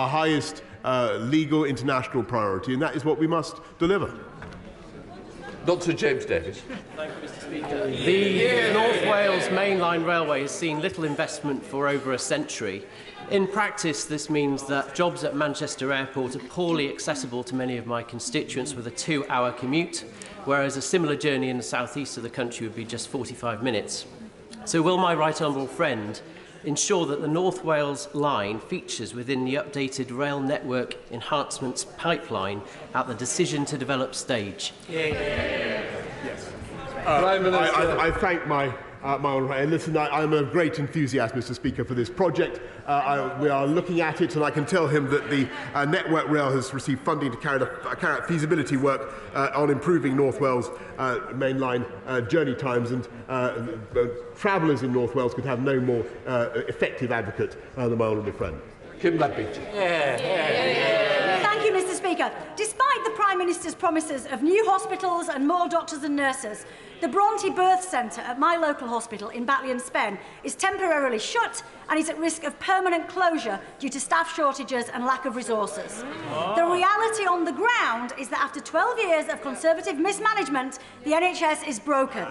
highest legal international priority, and that is what we must deliver. Dr. James Davis. Thank you, Mr. Speaker. The North Wales Mainline Railway has seen little investment for over a century. In practice, this means that jobs at Manchester Airport are poorly accessible to many of my constituents with a 2-hour commute, whereas a similar journey in the southeast of the country would be just 45 minutes. So will my right honourable friend ensure that the North Wales line features within the updated rail network enhancements pipeline at the decision to develop stage? Yes. I thank my honourable friend. Listen, I'm a great enthusiast, Mr. Speaker, for this project. We are looking at it, and I can tell him that the Network Rail has received funding to carry out feasibility work on improving North Wales mainline journey times, and travellers in North Wales could have no more effective advocate than my honourable friend. Kim Ledbeach. Thank you, Mr. Speaker. Despite the Prime Minister's promises of new hospitals and more doctors and nurses, the Bronte Birth Centre at my local hospital in Batley and Spen is temporarily shut and is at risk of permanent closure due to staff shortages and lack of resources. The reality on the ground is that after 12 years of Conservative mismanagement, the NHS is broken.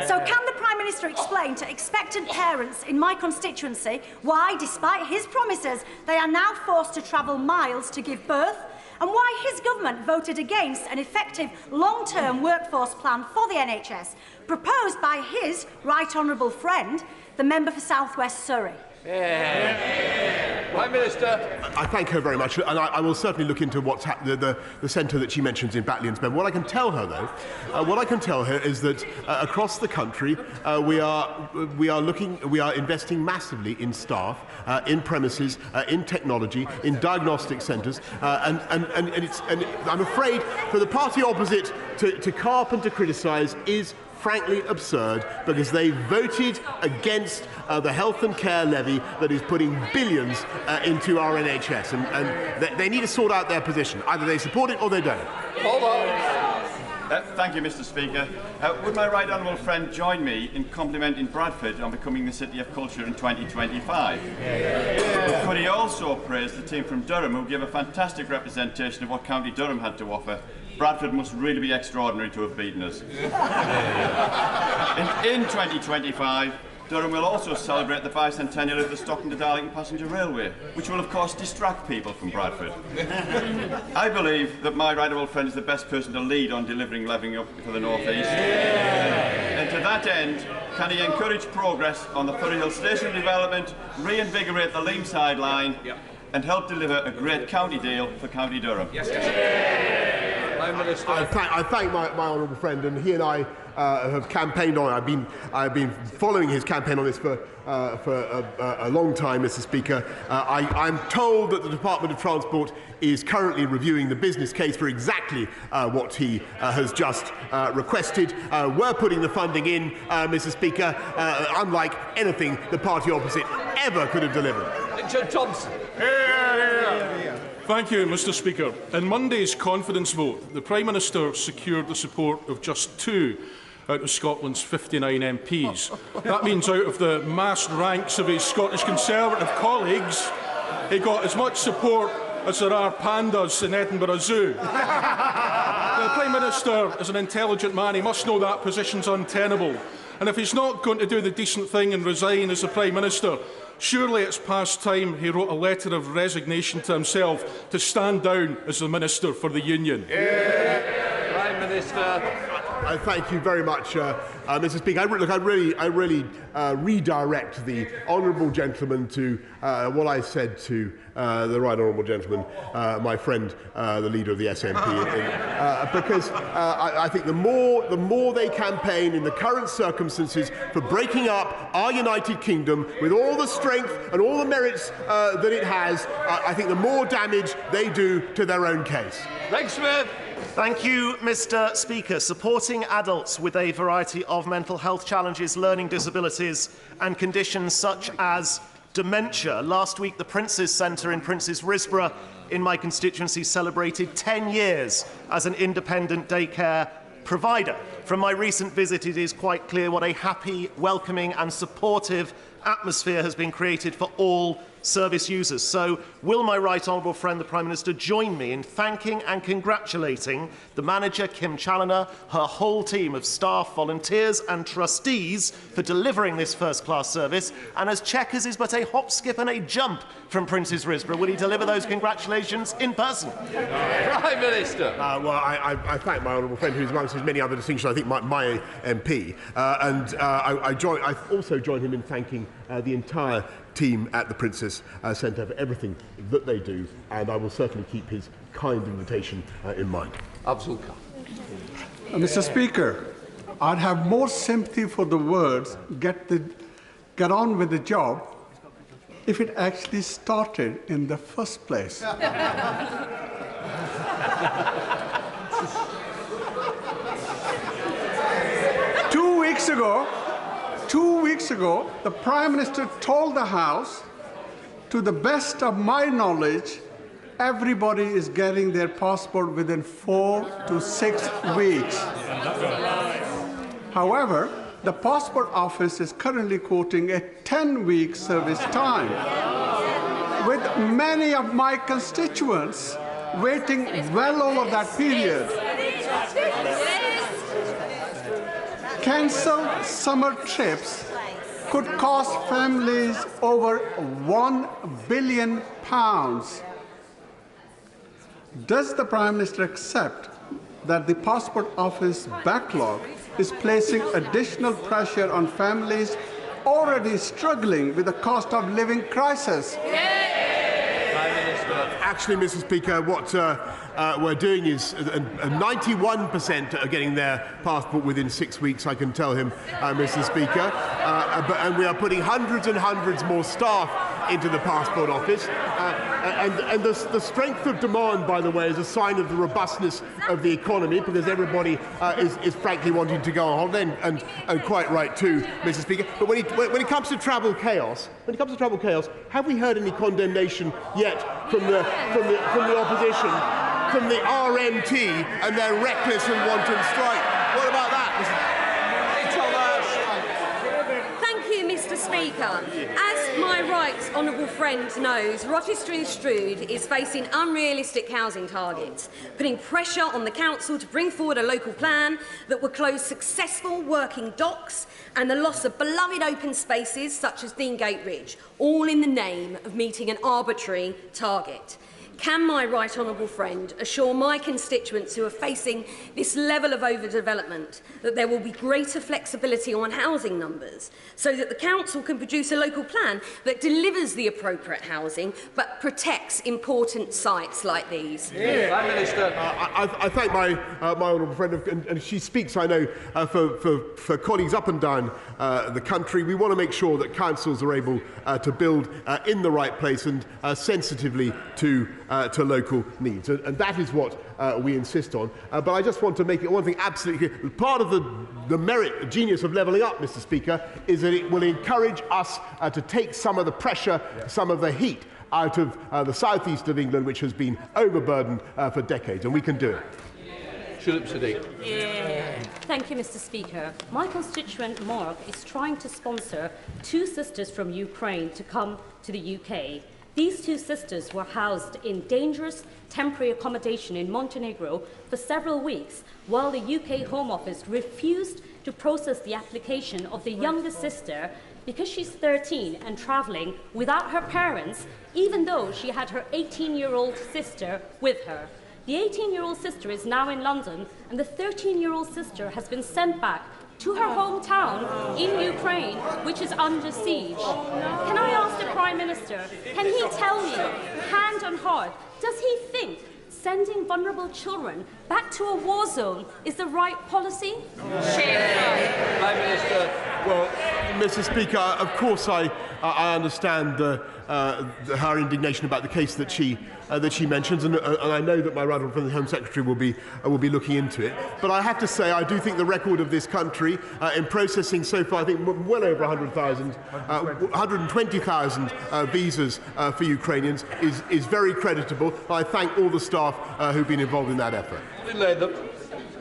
So can the Prime Minister explain to expectant parents in my constituency why, despite his promises, they are now forced to travel miles to give birth, and why his government voted against an effective long-term workforce plan for the NHS, proposed by his right honourable friend, the member for South West Surrey? Prime Minister. I thank her very much, and I will certainly look into what's the centre that she mentions in Batley and Spen. What I can tell her, though, is that across the country we are investing massively in staff, in premises, in technology, in diagnostic centres, and I'm afraid for the party opposite to carp and to criticise is frankly absurd, because they voted against the health and care levy that is putting billions into our NHS, and they need to sort out their position. Either they support it or they don't. Hold on. Thank you, Mr. Speaker. Would my right honourable friend join me in complimenting Bradford on becoming the City of Culture in 2025? Could he also praise the team from Durham, who gave a fantastic representation of what County Durham had to offer? Bradford must really be extraordinary to have beaten us. In 2025, Durham will also celebrate the bicentennial of the Stockton to Darlington Passenger Railway, which will of course distract people from Bradford. I believe that my right honourable friend is the best person to lead on delivering levelling up for the North East. And to that end, can he encourage progress on the Furry Hill Station development, reinvigorate the Leamside line, and help deliver a great county deal for County Durham? I thank my honourable friend, and he and I have campaigned on. I've been following his campaign on this for a long time, Mr. Speaker. I'm told that the Department of Transport is currently reviewing the business case for exactly what he has just requested. We're putting the funding in, Mr. Speaker, unlike anything the party opposite ever could have delivered. Richard Thompson. Thank you, Mr. Speaker. In Monday's confidence vote, the Prime Minister secured the support of just 2 out of Scotland's 59 MPs. That means out of the massed ranks of his Scottish Conservative colleagues, he got as much support as there are pandas in Edinburgh Zoo. The Prime Minister is an intelligent man. He must know that position's untenable. And if he's not going to do the decent thing and resign as the Prime Minister, surely it's past time he wrote a letter of resignation to himself to stand down as the Minister for the Union. Prime Minister. I thank you very much, Mr. Speaker. I really redirect the honourable gentleman to what I said to the right honourable gentleman, my friend, the leader of the SNP, because I think the more they campaign in the current circumstances for breaking up our United Kingdom with all the strength and all the merits that it has, I think the more damage they do to their own case. Greg Smith. Thank you, Mr. Speaker. Supporting adults with a variety of mental health challenges, learning disabilities and conditions such as dementia. Last week, the Prince's Centre in Prince's Risborough in my constituency celebrated 10 years as an independent daycare provider. From my recent visit, it is quite clear what a happy, welcoming and supportive atmosphere has been created for all service users. So will my right honourable friend, the Prime Minister, join me in thanking and congratulating the manager, Kim Challoner, her whole team of staff, volunteers and trustees for delivering this first-class service? And as Chequers is but a hop, skip and a jump from Prince's Risborough, will he deliver those congratulations in person? Prime Minister. Well, I thank my honourable friend, who's amongst his many other distinctions, I think my MP. I also join him in thanking the entire team at the Prince's Centre for everything that they do, and I will certainly keep his kind invitation in mind. Abdul Khan. Mr. Speaker, I'd have more sympathy for the words get on with the job if it actually started in the first place. 2 weeks ago, the Prime Minister told the House, to the best of my knowledge, everybody is getting their passport within 4 to 6 weeks. However, the Passport Office is currently quoting a 10-week service time, with many of my constituents waiting well over that period. Cancelled summer trips could cost families over £1 billion. Does the Prime Minister accept that the Passport Office backlog is placing additional pressure on families already struggling with the cost of living crisis? Actually, Mr. Speaker, what we're doing is 91% are getting their passport within 6 weeks, I can tell him, Mr. Speaker. And we are putting hundreds and hundreds more staff into the Passport Office. And the strength of demand, by the way, is a sign of the robustness of the economy, because everybody is frankly wanting to go on holiday, and quite right too, Mr. Speaker. But when it comes to travel chaos, have we heard any condemnation yet from the opposition welcome the RMT and their reckless and wanton strike. What about that? Thank you, Mr. Speaker. As my right honourable friend knows, Rochester Strood is facing unrealistic housing targets, putting pressure on the council to bring forward a local plan that will close successful working docks and the loss of beloved open spaces such as Deangate Ridge, all in the name of meeting an arbitrary target. Can my right honourable friend assure my constituents who are facing this level of overdevelopment that there will be greater flexibility on housing numbers so that the council can produce a local plan that delivers the appropriate housing but protects important sites like these? Prime Minister. I thank my honourable friend, and she speaks, I know, for colleagues up and down the country. We want to make sure that councils are able to build in the right place and sensitively to local needs, and that is what we insist on. But I just want to make it one thing absolutely clear. Part of the merit, genius of levelling up, Mr. Speaker, is that it will encourage us to take some of the pressure, some of the heat out of the southeast of England, which has been overburdened for decades, and we can do it. Thank you, Mr. Speaker. My constituent Mark is trying to sponsor 2 sisters from Ukraine to come to the UK. These 2 sisters were housed in dangerous temporary accommodation in Montenegro for several weeks, while the UK Home Office refused to process the application of the youngest sister because she's 13 and travelling without her parents, even though she had her 18-year-old sister with her. The 18-year-old sister is now in London, and the 13-year-old sister has been sent back to her hometown in Ukraine, which is under siege. Can I ask the Prime Minister, can he tell me, hand on heart, does he think sending vulnerable children back to a war zone is the right policy? Prime Minister. Well, Mr. Speaker, of course I understand her indignation about the case that she mentions, and I know that my right honourable friend, the Home Secretary, will be looking into it. But I have to say, I do think the record of this country in processing so far, I think well over 120,000 visas for Ukrainians is very creditable. I thank all the staff who've been involved in that effort.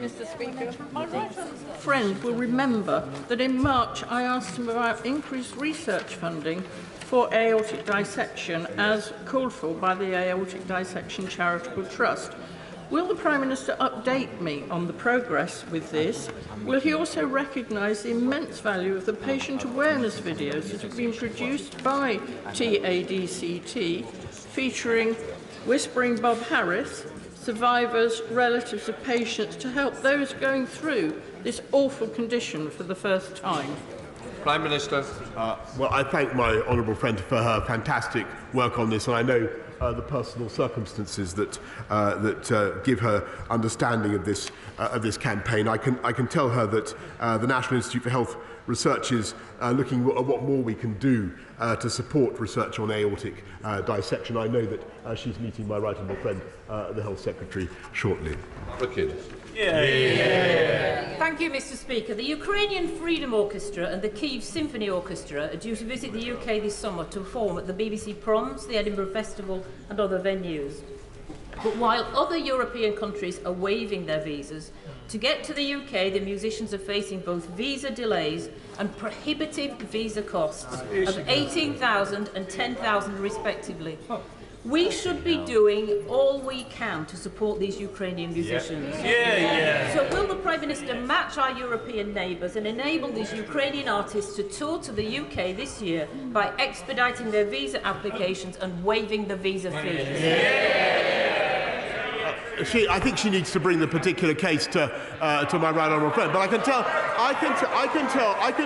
Mr. Speaker, my right friend will remember that in March I asked him about increased research funding for aortic dissection as called for by the Aortic Dissection Charitable Trust. Will the Prime Minister update me on the progress with this? Will he also recognise the immense value of the patient awareness videos that have been produced by TADCT featuring Whispering Bob Harris, survivors, relatives of patients, to help those going through this awful condition for the first time? Prime Minister. Well, I thank my honourable friend for her fantastic work on this, and I know the personal circumstances that give her understanding of this campaign. I can tell her that the National Institute for Health Research is looking at what more we can do to support research on aortic dissection. I know that she's meeting my right honourable friend, the Health Secretary, shortly. Thank you, Mr. Speaker. The Ukrainian Freedom Orchestra and the Kyiv Symphony Orchestra are due to visit the UK this summer to perform at the BBC Proms, the Edinburgh Festival and other venues. But while other European countries are waiving their visas, to get to the UK, the musicians are facing both visa delays and prohibitive visa costs of £18,000 and £10,000 respectively. We should be doing all we can to support these Ukrainian musicians. So will the Prime Minister match our European neighbours and enable these Ukrainian artists to tour to the UK this year by expediting their visa applications and waiving the visa fees? I think she needs to bring the particular case to my right honourable friend. But I can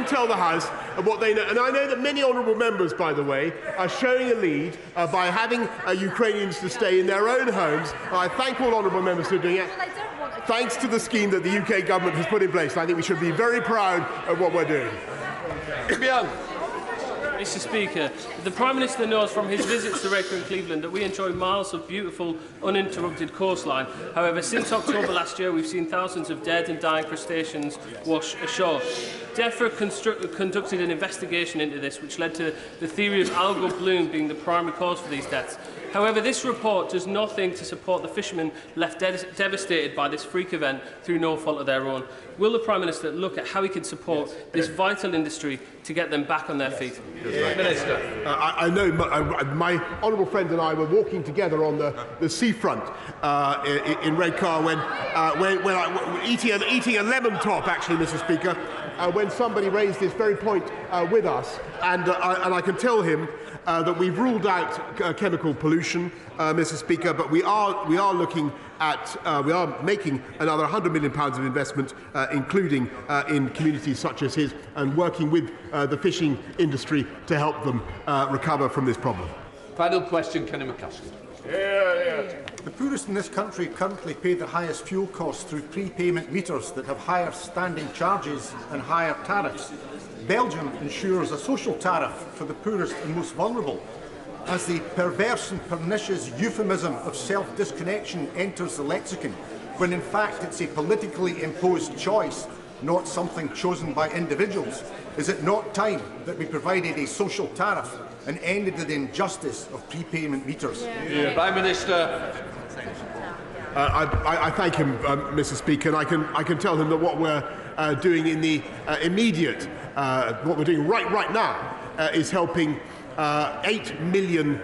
tell the House what they know, and I know that many honourable members, by the way, are showing a lead by having Ukrainians to stay in their own homes. I thank all honourable members for doing it. Thanks to the scheme that the UK government has put in place, I think we should be very proud of what we're doing. Mr. Speaker, the Prime Minister knows from his visits to Redcar and Cleveland that we enjoy miles of beautiful, uninterrupted coastline. However, since October last year, we've seen thousands of dead and dying crustaceans wash ashore. DEFRA conducted an investigation into this, which led to the theory of algal bloom being the primary cause for these deaths. However, this report does nothing to support the fishermen left devastated by this freak event through no fault of their own. Will the Prime Minister look at how he can support this vital industry to get them back on their feet? Minister. I know my honourable friend and I were walking together on the seafront in Redcar when eating a lemon top, actually, Mr. Speaker, when somebody raised this very point with us, and I can tell him that we've ruled out chemical pollution, Mr. Speaker, but we are looking at we are making another £100 million of investment, including in communities such as his, and working with the fishing industry to help them recover from this problem. Final question, Kenny McCaskill. The poorest in this country currently pay the highest fuel costs through prepayment meters that have higher standing charges and higher tariffs. Belgium ensures a social tariff for the poorest and most vulnerable. As the perverse and pernicious euphemism of self-disconnection enters the lexicon, when in fact it's a politically imposed choice, not something chosen by individuals, is it not time that we provided a social tariff and ended the injustice of prepayment meters? Prime Minister. I thank him, Mr. Speaker, and I can tell him that what we're doing in the immediate, what we're doing right now, is helping 8 million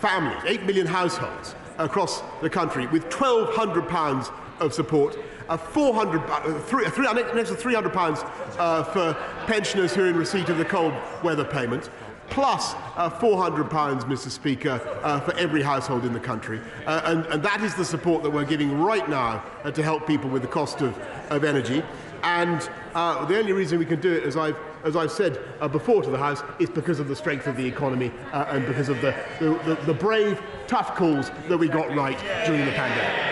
families, 8 million households across the country with £1,200 of support, an extra £300 for pensioners who are in receipt of the cold weather payment, plus £400, Mr. Speaker, for every household in the country. And that is the support that we're giving right now to help people with the cost of energy. And the only reason we can do it, as I've said before to the House, is because of the strength of the economy and because of the brave, tough calls that we got right during the pandemic.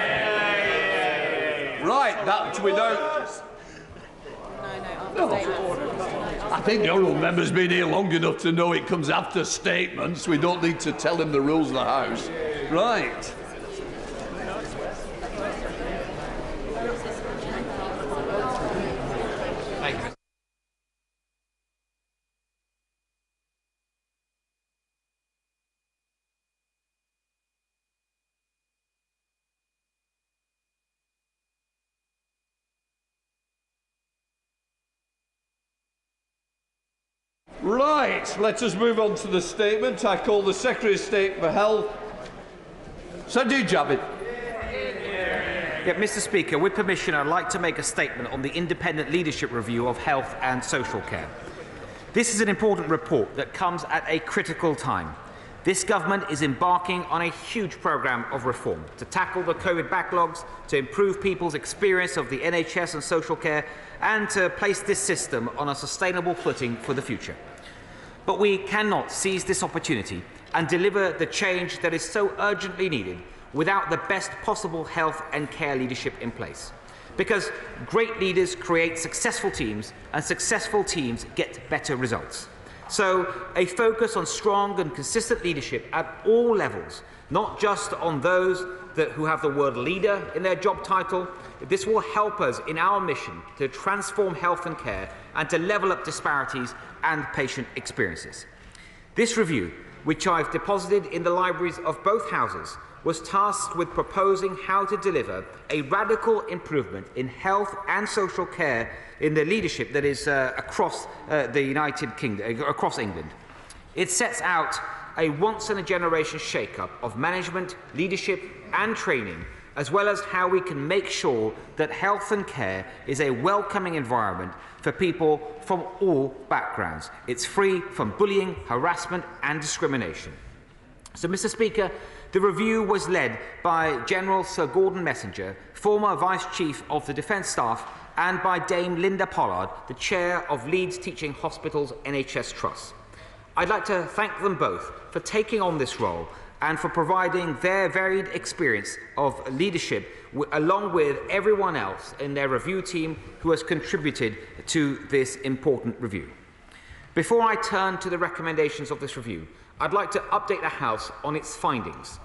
Right, that we know. I think the honourable member's been here long enough to know it comes after statements. We don't need to tell him the rules of the House. Right. Right, let us move on to the statement. I call the Secretary of State for Health, Sajid Javid. Yeah, Mr. Speaker, with permission, I'd like to make a statement on the independent leadership review of health and social care. This is an important report that comes at a critical time. This government is embarking on a huge programme of reform to tackle the COVID backlogs, to improve people's experience of the NHS and social care, and to place this system on a sustainable footing for the future. But we cannot seize this opportunity and deliver the change that is so urgently needed without the best possible health and care leadership in place. Because great leaders create successful teams, and successful teams get better results. So a focus on strong and consistent leadership at all levels, not just on those who have the word leader in their job title. This will help us in our mission to transform health and care and to level up disparities and patient experiences. This review, which I've deposited in the libraries of both houses, was tasked with proposing how to deliver a radical improvement in health and social care in the leadership that is across the United Kingdom, across England. It sets out a once-in-a-generation shake-up of management, leadership and training, as well as how we can make sure that health and care is a welcoming environment for people from all backgrounds. It's free from bullying, harassment and discrimination. So, Mr. Speaker, the review was led by General Sir Gordon Messenger, former Vice Chief of the Defence Staff, and by Dame Linda Pollard, the Chair of Leeds Teaching Hospitals NHS Trust. I'd like to thank them both for taking on this role and for providing their varied experience of leadership along with everyone else in their review team who has contributed to this important review. Before I turn to the recommendations of this review, I'd like to update the House on its findings.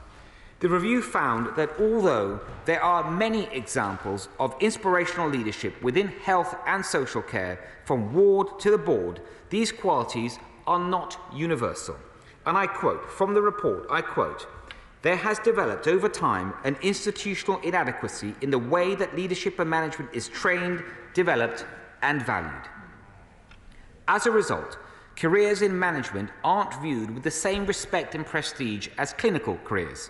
The review found that although there are many examples of inspirational leadership within health and social care, from ward to the board, these qualities are not universal. And I quote from the report, I quote, "There has developed over time an institutional inadequacy in the way that leadership and management is trained, developed and valued. As a result, careers in management aren't viewed with the same respect and prestige as clinical careers."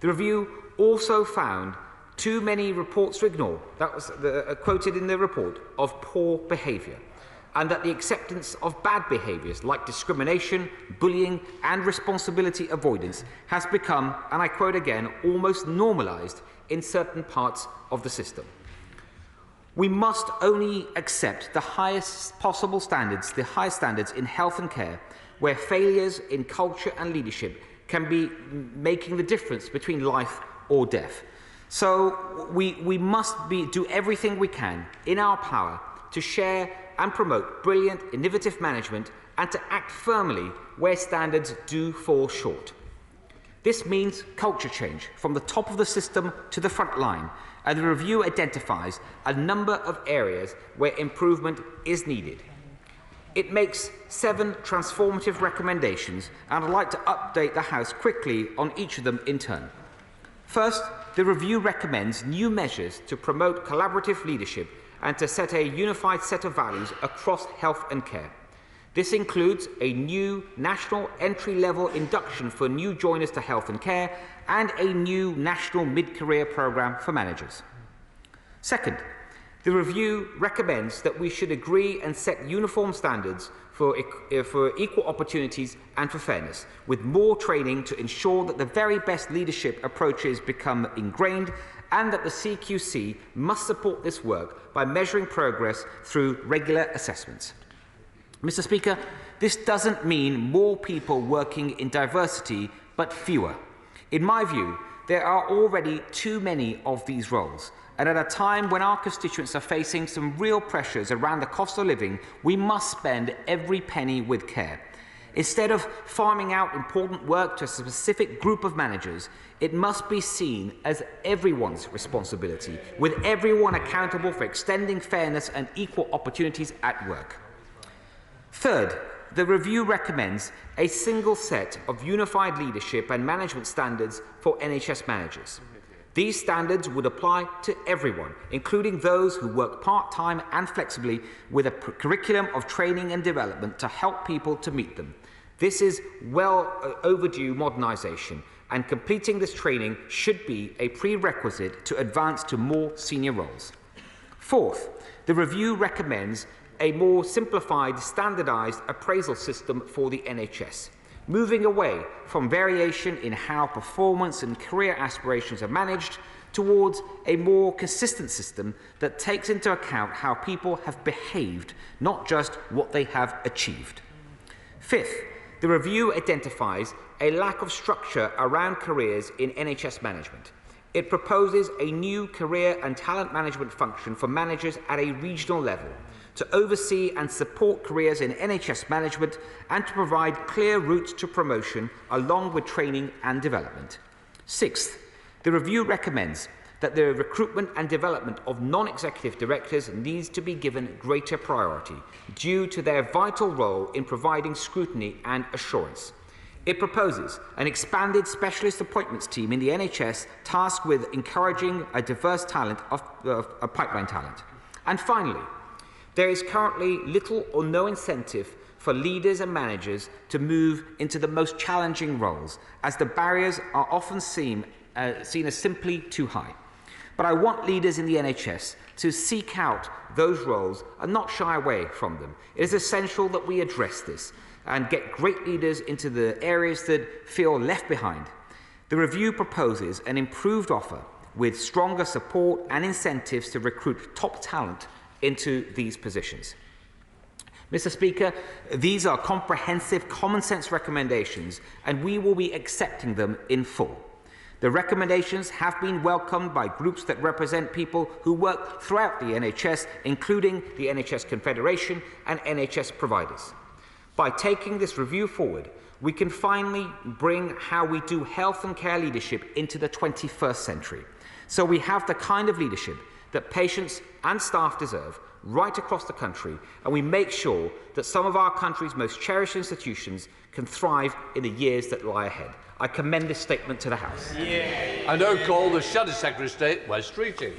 The review also found too many reports to ignore, that was quoted in the report, of poor behaviour, and that the acceptance of bad behaviours like discrimination, bullying and responsibility avoidance has become, and I quote again, almost normalised in certain parts of the system. We must only accept the highest possible standards, the highest standards in health and care, where failures in culture and leadership can be making the difference between life or death. So we must do everything we can in our power to share and promote brilliant, innovative management and to act firmly where standards do fall short. This means culture change from the top of the system to the front line, and the review identifies a number of areas where improvement is needed. It makes 7 transformative recommendations, and I'd like to update the House quickly on each of them in turn. First, the review recommends new measures to promote collaborative leadership and to set a unified set of values across health and care. This includes a new national entry-level induction for new joiners to health and care and a new national mid-career programme for managers. Second, the review recommends that we should agree and set uniform standards for equal opportunities and for fairness, with more training to ensure that the very best leadership approaches become ingrained, and that the CQC must support this work by measuring progress through regular assessments. Mr. Speaker, this doesn't mean more people working in diversity, but fewer. In my view, there are already too many of these roles, and at a time when our constituents are facing some real pressures around the cost of living, we must spend every penny with care. Instead of farming out important work to a specific group of managers, it must be seen as everyone's responsibility, with everyone accountable for extending fairness and equal opportunities at work. Third, the review recommends a single set of unified leadership and management standards for NHS managers. These standards would apply to everyone, including those who work part-time and flexibly, with a curriculum of training and development to help people to meet them. This is well overdue modernisation, and completing this training should be a prerequisite to advance to more senior roles. Fourth, the review recommends a more simplified, standardised appraisal system for the NHS, moving away from variation in how performance and career aspirations are managed towards a more consistent system that takes into account how people have behaved, not just what they have achieved. Fifth, the review identifies a lack of structure around careers in NHS management. It proposes a new career and talent management function for managers at a regional level, to oversee and support careers in NHS management and to provide clear routes to promotion along with training and development. Sixth, the review recommends that the recruitment and development of non-executive directors needs to be given greater priority due to their vital role in providing scrutiny and assurance. It proposes an expanded specialist appointments team in the NHS tasked with encouraging a diverse talent of pipeline talent. And finally, there is currently little or no incentive for leaders and managers to move into the most challenging roles, as the barriers are often seen as simply too high. But I want leaders in the NHS to seek out those roles and not shy away from them. It is essential that we address this and get great leaders into the areas that feel left behind. The review proposes an improved offer with stronger support and incentives to recruit top talent into these positions. Mr. Speaker, these are comprehensive, common-sense recommendations, and we will be accepting them in full. The recommendations have been welcomed by groups that represent people who work throughout the NHS, including the NHS Confederation and NHS providers. By taking this review forward, we can finally bring how we do health and care leadership into the 21st century. So we have the kind of leadership that patients and staff deserve right across the country, and we make sure that some of our country's most cherished institutions can thrive in the years that lie ahead. I commend this statement to the House. I now call the Shadow Secretary of State, Wes Streeting.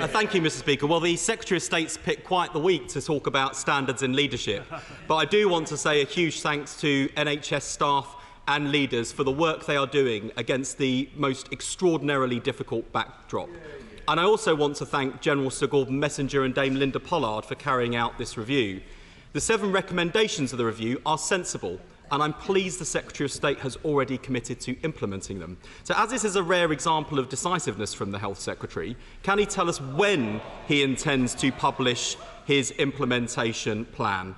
Thank you, Mr. Speaker. Well, the Secretary of State's picked quite the week to talk about standards in leadership. But I do want to say a huge thanks to NHS staff and leaders for the work they are doing against the most extraordinarily difficult backdrop. And I also want to thank General Sir Gordon Messenger and Dame Linda Pollard for carrying out this review. The 7 recommendations of the review are sensible, and I'm pleased the Secretary of State has already committed to implementing them. So as this is a rare example of decisiveness from the Health Secretary, can he tell us when he intends to publish his implementation plan?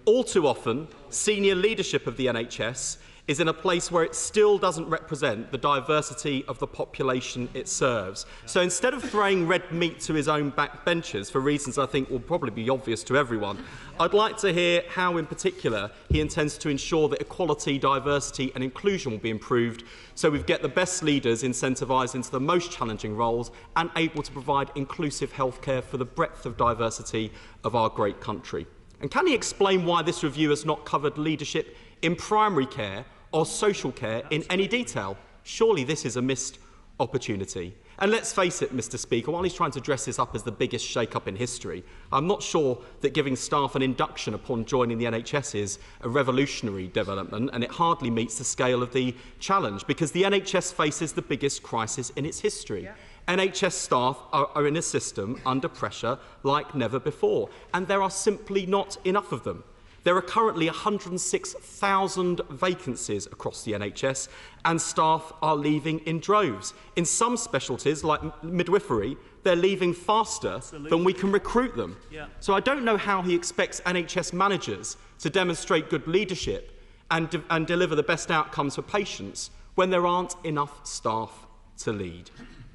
All too often, senior leadership of the NHS is in a place where it still doesn't represent the diversity of the population it serves. So instead of throwing red meat to his own backbenchers for reasons I think will probably be obvious to everyone, I'd like to hear how in particular he intends to ensure that equality, diversity and inclusion will be improved so we get the best leaders incentivised into the most challenging roles and able to provide inclusive healthcare for the breadth of diversity of our great country. And can he explain why this review has not covered leadership in primary care or social care in any detail? Surely this is a missed opportunity. And let's face it, Mr. Speaker, while he's trying to dress this up as the biggest shake-up in history, I'm not sure that giving staff an induction upon joining the NHS is a revolutionary development, and it hardly meets the scale of the challenge, because the NHS faces the biggest crisis in its history. NHS staff are in a system under pressure like never before, and there are simply not enough of them. There are currently 106,000 vacancies across the NHS, and staff are leaving in droves. In some specialties, like midwifery, they're leaving faster than we can recruit them. So I don't know how he expects NHS managers to demonstrate good leadership and deliver the best outcomes for patients when there aren't enough staff to lead.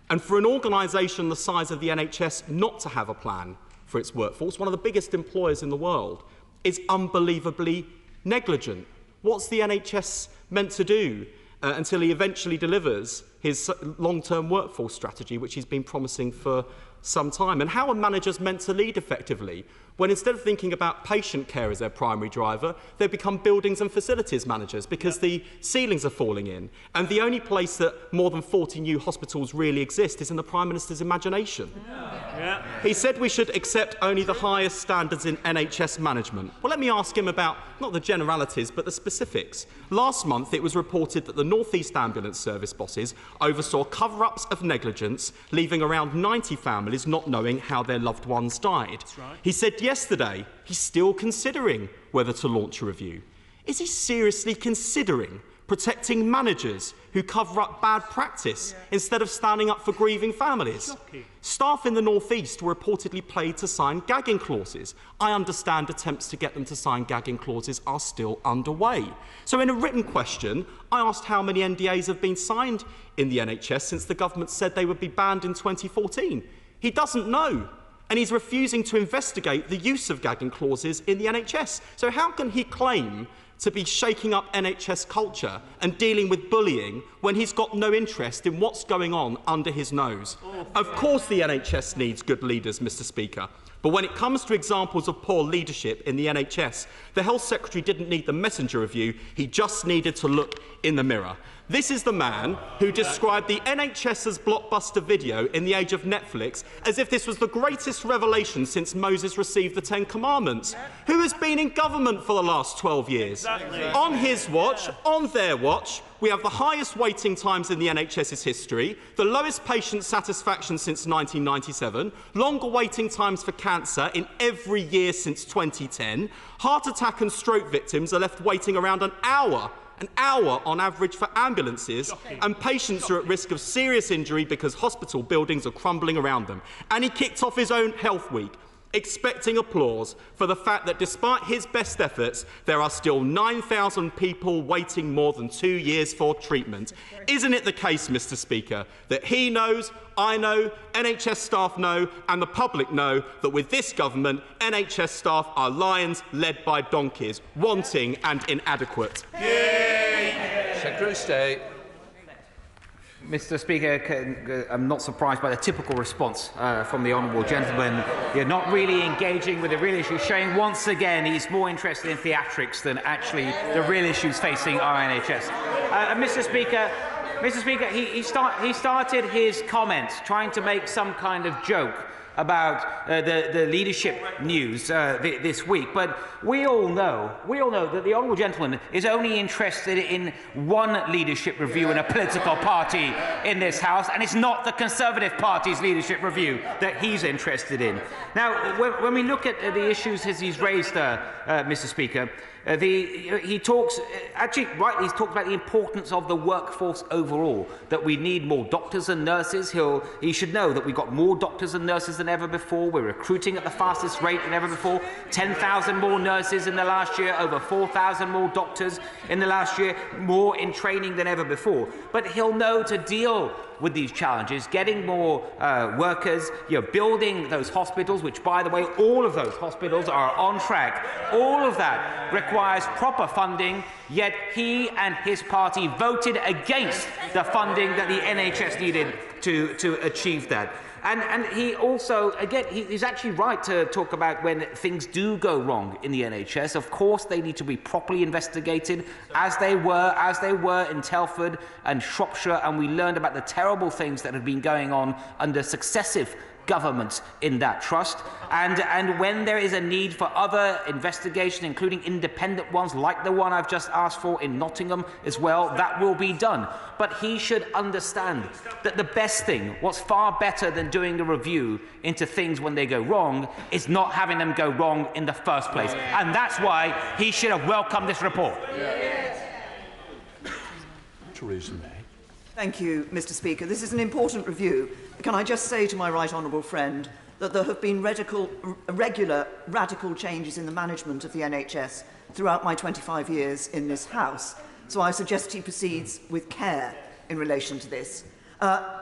And for an organisation the size of the NHS not to have a plan for its workforce, one of the biggest employers in the world, is unbelievably negligent. What's the NHS meant to do until he eventually delivers his long-term workforce strategy, which he's been promising for some time? And how are managers meant to lead effectively when instead of thinking about patient care as their primary driver, they become buildings and facilities managers because the ceilings are falling in? And the only place that more than 40 new hospitals really exist is in the Prime Minister's imagination. He said we should accept only the highest standards in NHS management. Well, let me ask him about not the generalities, but the specifics. Last month, it was reported that the North East Ambulance Service bosses oversaw cover-ups of negligence, leaving around 90 families not knowing how their loved ones died. He said yesterday he's still considering whether to launch a review. Is he seriously considering protecting managers who cover up bad practice instead of standing up for grieving families? Staff in the North East were reportedly paid to sign gagging clauses. I understand attempts to get them to sign gagging clauses are still underway. So in a written question, I asked how many NDAs have been signed in the NHS since the government said they would be banned in 2014. He doesn't know, and he's refusing to investigate the use of gagging clauses in the NHS. So how can he claim to be shaking up NHS culture and dealing with bullying when he's got no interest in what's going on under his nose? Of course the NHS needs good leaders, Mr. Speaker. But when it comes to examples of poor leadership in the NHS, the Health Secretary didn't need the Messenger review, he just needed to look in the mirror. This is the man who described the NHS's blockbuster video in the age of Netflix as if this was the greatest revelation since Moses received the 10 Commandments. Who has been in government for the last 12 years? On his watch, on their watch, we have the highest waiting times in the NHS's history, the lowest patient satisfaction since 1997, longer waiting times for cancer in every year since 2010. Heart attack and stroke victims are left waiting around an hour on average for ambulances, and patients are at risk of serious injury because hospital buildings are crumbling around them. And he kicked off his own Health Week expecting applause for the fact that despite his best efforts, there are still 9,000 people waiting more than 2 years for treatment. Isn't it the case, Mr. Speaker, that he knows, I know, NHS staff know, and the public know that with this government, NHS staff are lions led by donkeys, wanting and inadequate? Secretary of State. Mr. Speaker, I'm not surprised by the typical response from the honourable gentleman. You're not really engaging with the real issue, showing once again he's more interested in theatrics than actually the real issues facing our NHS. Mr. Speaker, he started his comments trying to make some kind of joke about the leadership news this week, but we all know that the honourable gentleman is only interested in one leadership review in a political party in this House, and it's not the Conservative Party's leadership review that he's interested in. Now, when we look at the issues as he's raised, Mr. Speaker, he talks, actually rightly, he's talked about the importance of the workforce overall, that we need more doctors and nurses. He should know that we've got more doctors and nurses than ever before. We're recruiting at the fastest rate than ever before. 10,000 more nurses in the last year, over 4,000 more doctors in the last year, more in training than ever before. But he'll know to deal with these challenges, getting more workers, building those hospitals, which, by the way, all of those hospitals are on track. All of that requires proper funding, yet he and his party voted against the funding that the NHS needed to achieve that. And he also, again, he's actually right to talk about when things do go wrong in the NHS. Of course, they need to be properly investigated, as they were in Telford and Shropshire, and we learned about the terrible things that have been going on under successive governments in that trust, and when there is a need for other investigation, including independent ones like the one I've just asked for in Nottingham as well, that will be done. But he should understand that the best thing, what's far better than doing a review into things when they go wrong, is not having them go wrong in the first place. And that's why he should have welcomed this report. Theresa May. Thank you, Mr. Speaker. This is an important review. Can I just say to my right honourable friend that there have been regular radical changes in the management of the NHS throughout my 25 years in this House, so I suggest he proceeds with care in relation to this.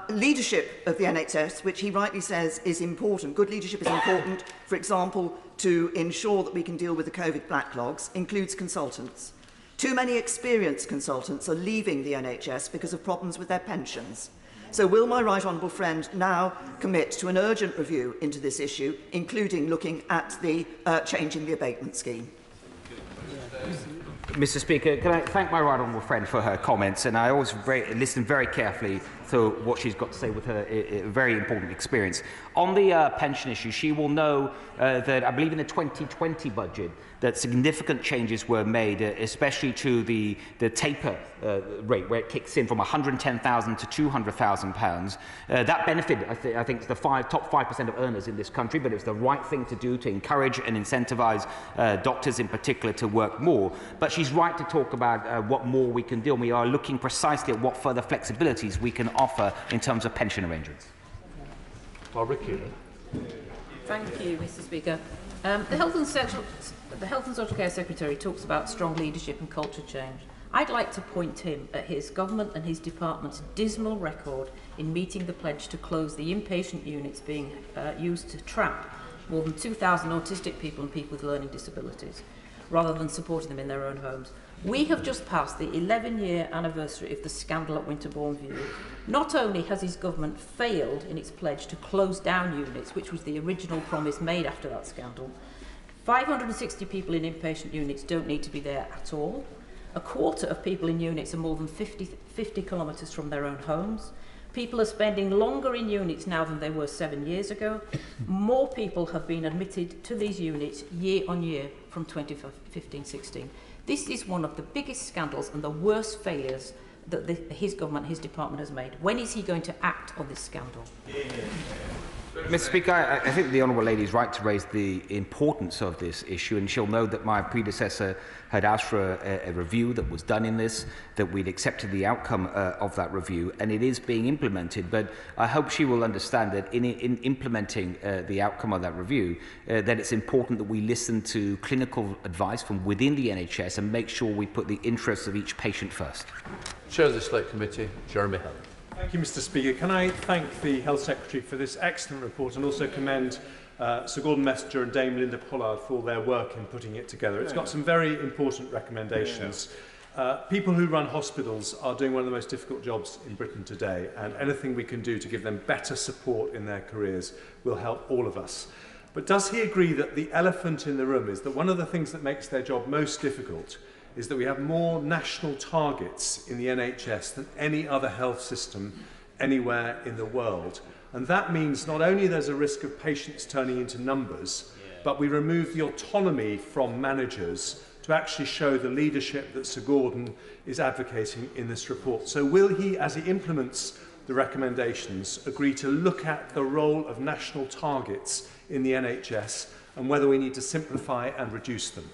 Leadership of the NHS, which he rightly says is important. Good leadership is important, for example, to ensure that we can deal with the COVID backlogs, includes consultants. Too many experienced consultants are leaving the NHS because of problems with their pensions. So will my right honourable friend now commit to an urgent review into this issue, including looking at the changing the abatement scheme? Mr. Speaker, can I thank my right honourable friend for her comments, and I always listen very carefully to what she's got to say with her very important experience. On the pension issue, she will know that I believe in the 2020 budget that significant changes were made, especially to the taper rate, where it kicks in from £110,000 to £200,000. That benefited, I think, the top 5% of earners in this country, but it was the right thing to do to encourage and incentivise doctors in particular to work more. But she's right to talk about what more we can do, and we are looking precisely at what further flexibilities we can offer in terms of pension arrangements. Thank you, Mr. Speaker. The Health and Social Care Secretary talks about strong leadership and culture change. I'd like to point him at his government and his department's dismal record in meeting the pledge to close the inpatient units being used to trap more than 2,000 autistic people and people with learning disabilities, rather than supporting them in their own homes. We have just passed the 11-year anniversary of the scandal at Winterbourne View. Not only has his government failed in its pledge to close down units, which was the original promise made after that scandal, 560 people in inpatient units don't need to be there at all. A quarter of people in units are more than 50 kilometres from their own homes. People are spending longer in units now than they were 7 years ago. More people have been admitted to these units year on year from 2015-16. This is one of the biggest scandals and the worst failures that his government, his department has made. When is he going to act on this scandal? Mr. Speaker, I think the Honourable Lady is right to raise the importance of this issue, and she'll know that my predecessor had asked for a review that was done in this, that we'd accepted the outcome of that review, and it is being implemented. But I hope she will understand that in implementing the outcome of that review, that it's important that we listen to clinical advice from within the NHS and make sure we put the interests of each patient first. Chair of the Select Committee, Jeremy Hunt. Thank you, Mr. Speaker. Can I thank the Health Secretary for this excellent report and also commend Sir Gordon Messenger and Dame Linda Pollard for their work in putting it together. It's got some very important recommendations. People who run hospitals are doing one of the most difficult jobs in Britain today, and anything we can do to give them better support in their careers will help all of us. But does he agree that the elephant in the room is that one of the things that makes their job most difficult is that we have more national targets in the NHS than any other health system anywhere in the world? And that means not only there's a risk of patients turning into numbers, but we remove the autonomy from managers to actually show the leadership that Sir Gordon is advocating in this report. So will he, as he implements the recommendations, agree to look at the role of national targets in the NHS and whether we need to simplify and reduce them?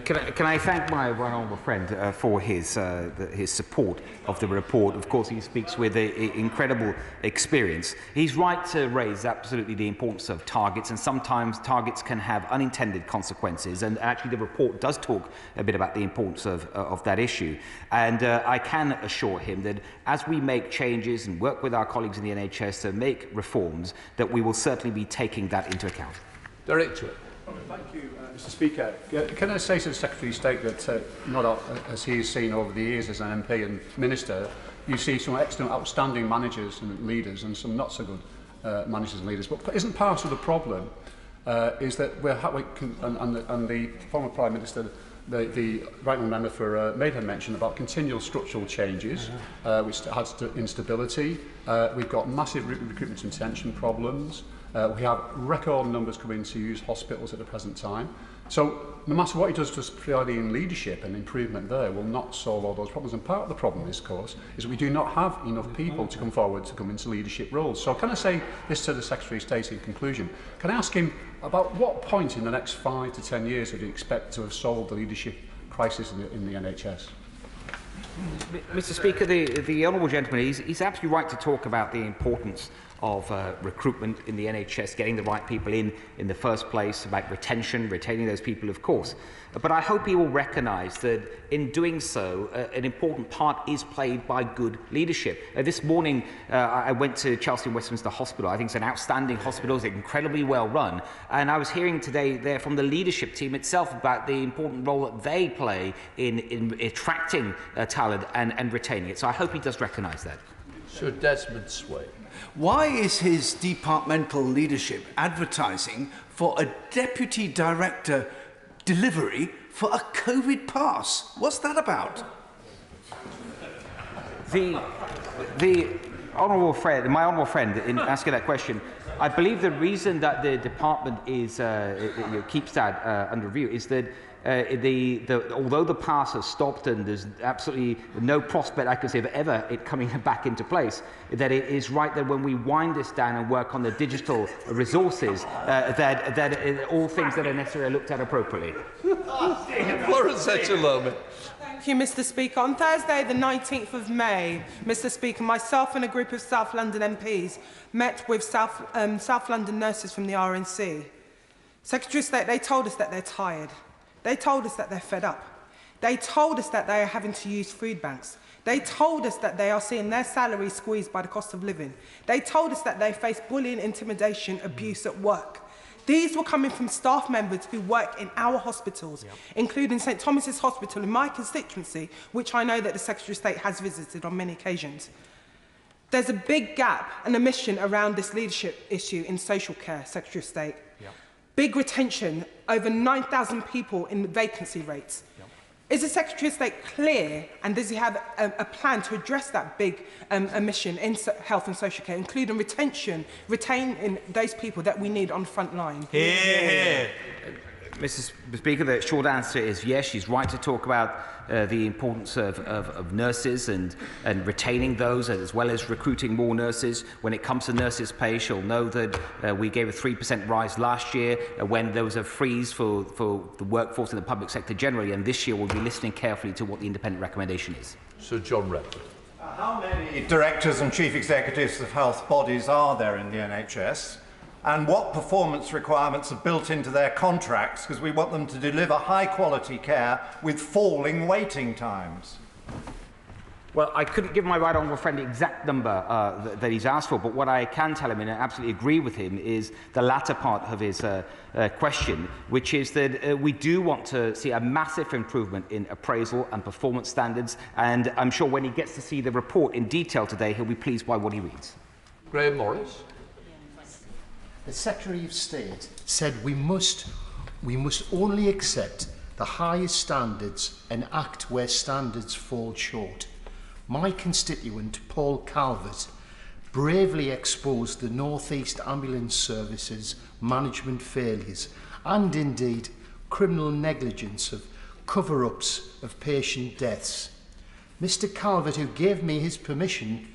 Can I thank my honourable friend for his support of the report. Of course, he speaks with incredible experience. He's right to raise absolutely the importance of targets, and sometimes targets can have unintended consequences. And actually, the report does talk a bit about the importance of that issue. And I can assure him that as we make changes and work with our colleagues in the NHS to make reforms, that we will certainly be taking that into account. Director. Thank you, Mr. Speaker. Can I say to the Secretary of State that not as he has seen over the years as an MP and Minister, you see some excellent, outstanding managers and leaders and some not so good managers and leaders. But isn't part of the problem is that and the former Prime Minister, the right honourable member for Maidenhead mentioned about continual structural changes, which adds to instability. We've got massive recruitment and retention problems. We have record numbers coming to use hospitals at the present time. So no matter what he does to purely in leadership and improvement there will not solve all those problems. And part of the problem is, of course, is that we do not have enough people to come forward to come into leadership roles. So can I say this to the Secretary of State in conclusion? Can I ask him about what point in the next 5 to 10 years would he expect to have solved the leadership crisis in the NHS? Mr. Speaker, the honourable gentleman, he's absolutely right to talk about the importance of recruitment in the NHS, getting the right people in the first place, about retention, retaining those people, of course. But I hope he will recognise that in doing so, an important part is played by good leadership. This morning, I went to Chelsea and Westminster Hospital. I think it's an outstanding hospital, it's incredibly well run. And I was hearing today there from the leadership team itself about the important role that they play in attracting talent and retaining it. So I hope he does recognise that. Sir Desmond Sway. Why is his departmental leadership advertising for a deputy director delivery for a COVID pass? What's that about? The honourable friend, my honourable friend, in asking that question, I believe the reason that the department is keeps that under review is that although the pass has stopped and there's absolutely no prospect I can say of ever it coming back into place, that it is right that when we wind this down and work on the digital resources, that all things that are necessary are looked at appropriately. Florence Etchelome. Thank you, Mr. Speaker. On Thursday, the 19th of May, Mr. Speaker, myself and a group of South London MPs met with South London nurses from the RNC. Secretary of State, they told us that they're tired. They told us that they're fed up. They told us that they are having to use food banks. They told us that they are seeing their salaries squeezed by the cost of living. They told us that they face bullying, intimidation, abuse at work. These were coming from staff members who work in our hospitals, including St Thomas's Hospital in my constituency, which I know that the Secretary of State has visited on many occasions. There's a big gap and omission around this leadership issue in social care, Secretary of State. Big retention, over 9,000 people in vacancy rates. Is the Secretary of State clear, and does he have a plan to address that big omission in health and social care, including retaining those people that we need on the front line? Mr. Speaker, the short answer is yes. She's right to talk about the importance of nurses and retaining those, as well as recruiting more nurses. When it comes to nurses' pay, she'll know that we gave a 3% rise last year when there was a freeze for the workforce in the public sector generally, and this year we'll be listening carefully to what the independent recommendation is. Sir John Redford. How many directors and chief executives of health bodies are there in the NHS? And what performance requirements are built into their contracts, because we want them to deliver high-quality care with falling waiting times? Well, I couldn't give my right honourable friend the exact number that he's asked for, but what I can tell him, and I absolutely agree with him, is the latter part of his question, which is that we do want to see a massive improvement in appraisal and performance standards, and I'm sure when he gets to see the report in detail today, he'll be pleased by what he reads. Graham Morris. The Secretary of State said we must only accept the highest standards and act where standards fall short. My constituent, Paul Calvert, bravely exposed the North East Ambulance Service's management failures and indeed criminal negligence of cover-ups of patient deaths. Mr Calvert, who gave me his permission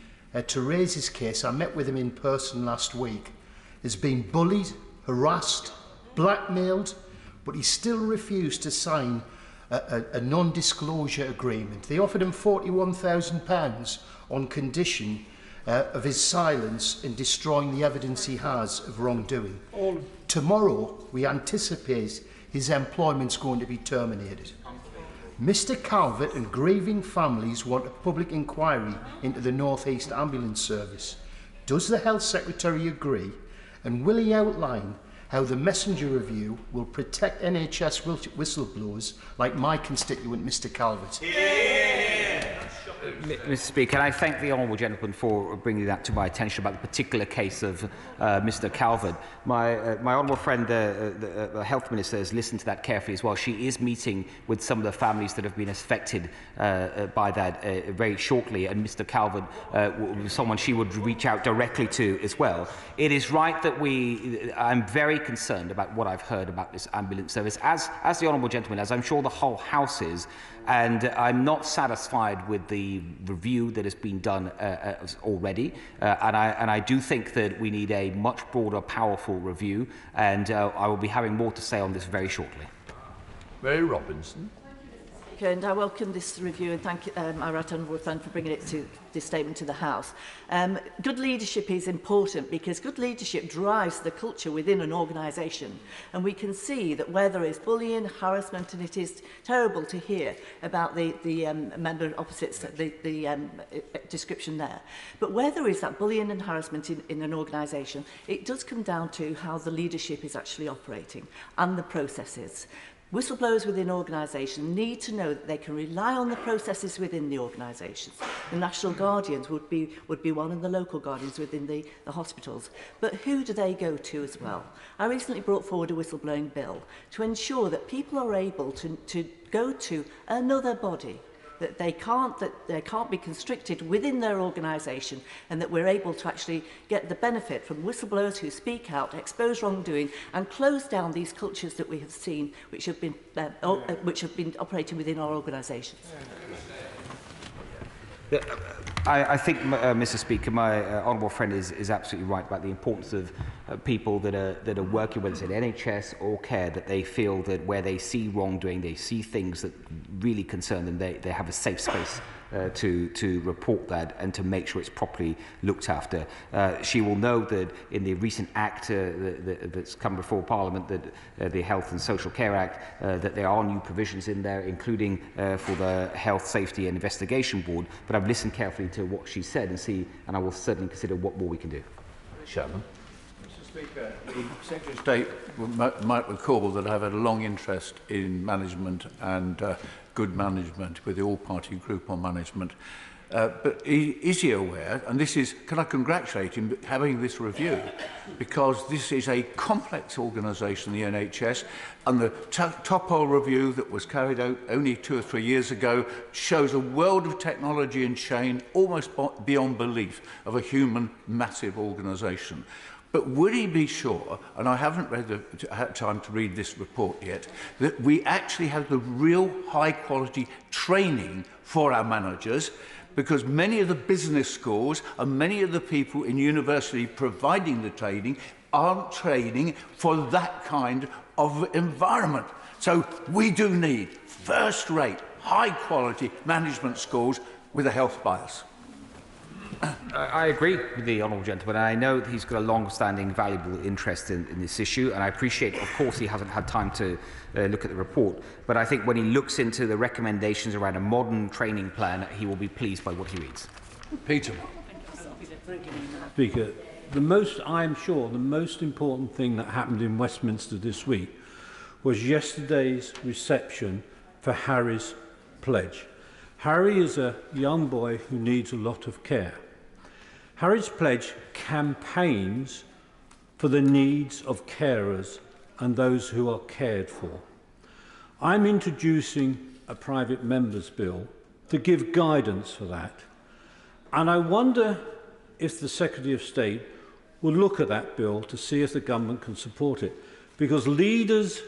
to raise his case, I met with him in person last week, has been bullied, harassed, blackmailed, but he still refused to sign a non-disclosure agreement. They offered him £41,000 on condition of his silence in destroying the evidence he has of wrongdoing. Tomorrow, we anticipate his employment's going to be terminated. Mr Calvert and grieving families want a public inquiry into the North East Ambulance Service. Does the Health Secretary agree? And will he outline how the Messenger Review will protect NHS whistleblowers like my constituent, Mr Calvert? Mr Speaker, I thank the honourable gentleman for bringing that to my attention about the particular case of Mr Calvert. My honourable friend, the Health Minister, has listened to that carefully as well. She is meeting with some of the families that have been affected by that very shortly, and Mr Calvert was someone she would reach out directly to as well. It is right that I'm very concerned about what I've heard about this ambulance service, as the honourable gentleman, as I'm sure the whole House is, and I'm not satisfied with the review that has been done already, and I do think that we need a much broader, powerful review, and I will be having more to say on this very shortly. Mary Robinson. And I welcome this review and thank my right honourable friend for bringing it to this statement to the House. Good leadership is important because good leadership drives the culture within an organisation, and we can see that where there is bullying, harassment, and it is terrible to hear about the member opposite's the description there, but where there is that bullying and harassment in an organisation, it does come down to how the leadership is actually operating and the processes. Whistleblowers within organisations need to know that they can rely on the processes within the organisations. The National Guardians would be one, and the local guardians within the hospitals. But who do they go to as well? I recently brought forward a whistleblowing bill to ensure that people are able to go to another body, that they can't be constricted within their organisation, and that we're able to actually get the benefit from whistleblowers who speak out, expose wrongdoing, and close down these cultures that we have seen, which have been operating within our organisations. I think, Mr Speaker, my honourable friend is absolutely right about the importance of people that are working, whether it's in NHS or care, that they feel that where they see wrongdoing, they see things that really concern them, they have a safe space to report that and to make sure it's properly looked after. She will know that in the recent act that's come before Parliament, that the Health and Social Care Act, that there are new provisions in there, including for the Health, Safety and Investigation Board. But I've listened carefully to what she said and I will certainly consider what more we can do. Sherman. Mr Speaker, the Secretary of State might recall that I've had a long interest in management and good management with the all-party group on management. But is he aware, and this is, can I congratulate him having this review, because this is a complex organisation, the NHS, and the Topol review that was carried out only 2 or 3 years ago shows a world of technology and change almost beyond belief of a human massive organisation. But would he be sure, and I haven't had time to read this report yet, that we actually have the real high-quality training for our managers, because many of the business schools and many of the people in university providing the training aren't training for that kind of environment. So we do need first-rate, high-quality management schools with a health bias. I agree with the honourable gentleman, and I know that he's got a long-standing, valuable interest in this issue, and I appreciate, of course, he hasn't had time to look at the report, but I think when he looks into the recommendations around a modern training plan, he will be pleased by what he reads. Peter. Speaker, I'm sure the most important thing that happened in Westminster this week was yesterday's reception for Harry's pledge. Harry is a young boy who needs a lot of care. Harry's pledge campaigns for the needs of carers and those who are cared for. I'm introducing a private member's bill to give guidance for that. And I wonder if the Secretary of State will look at that bill to see if the government can support it. Because leaders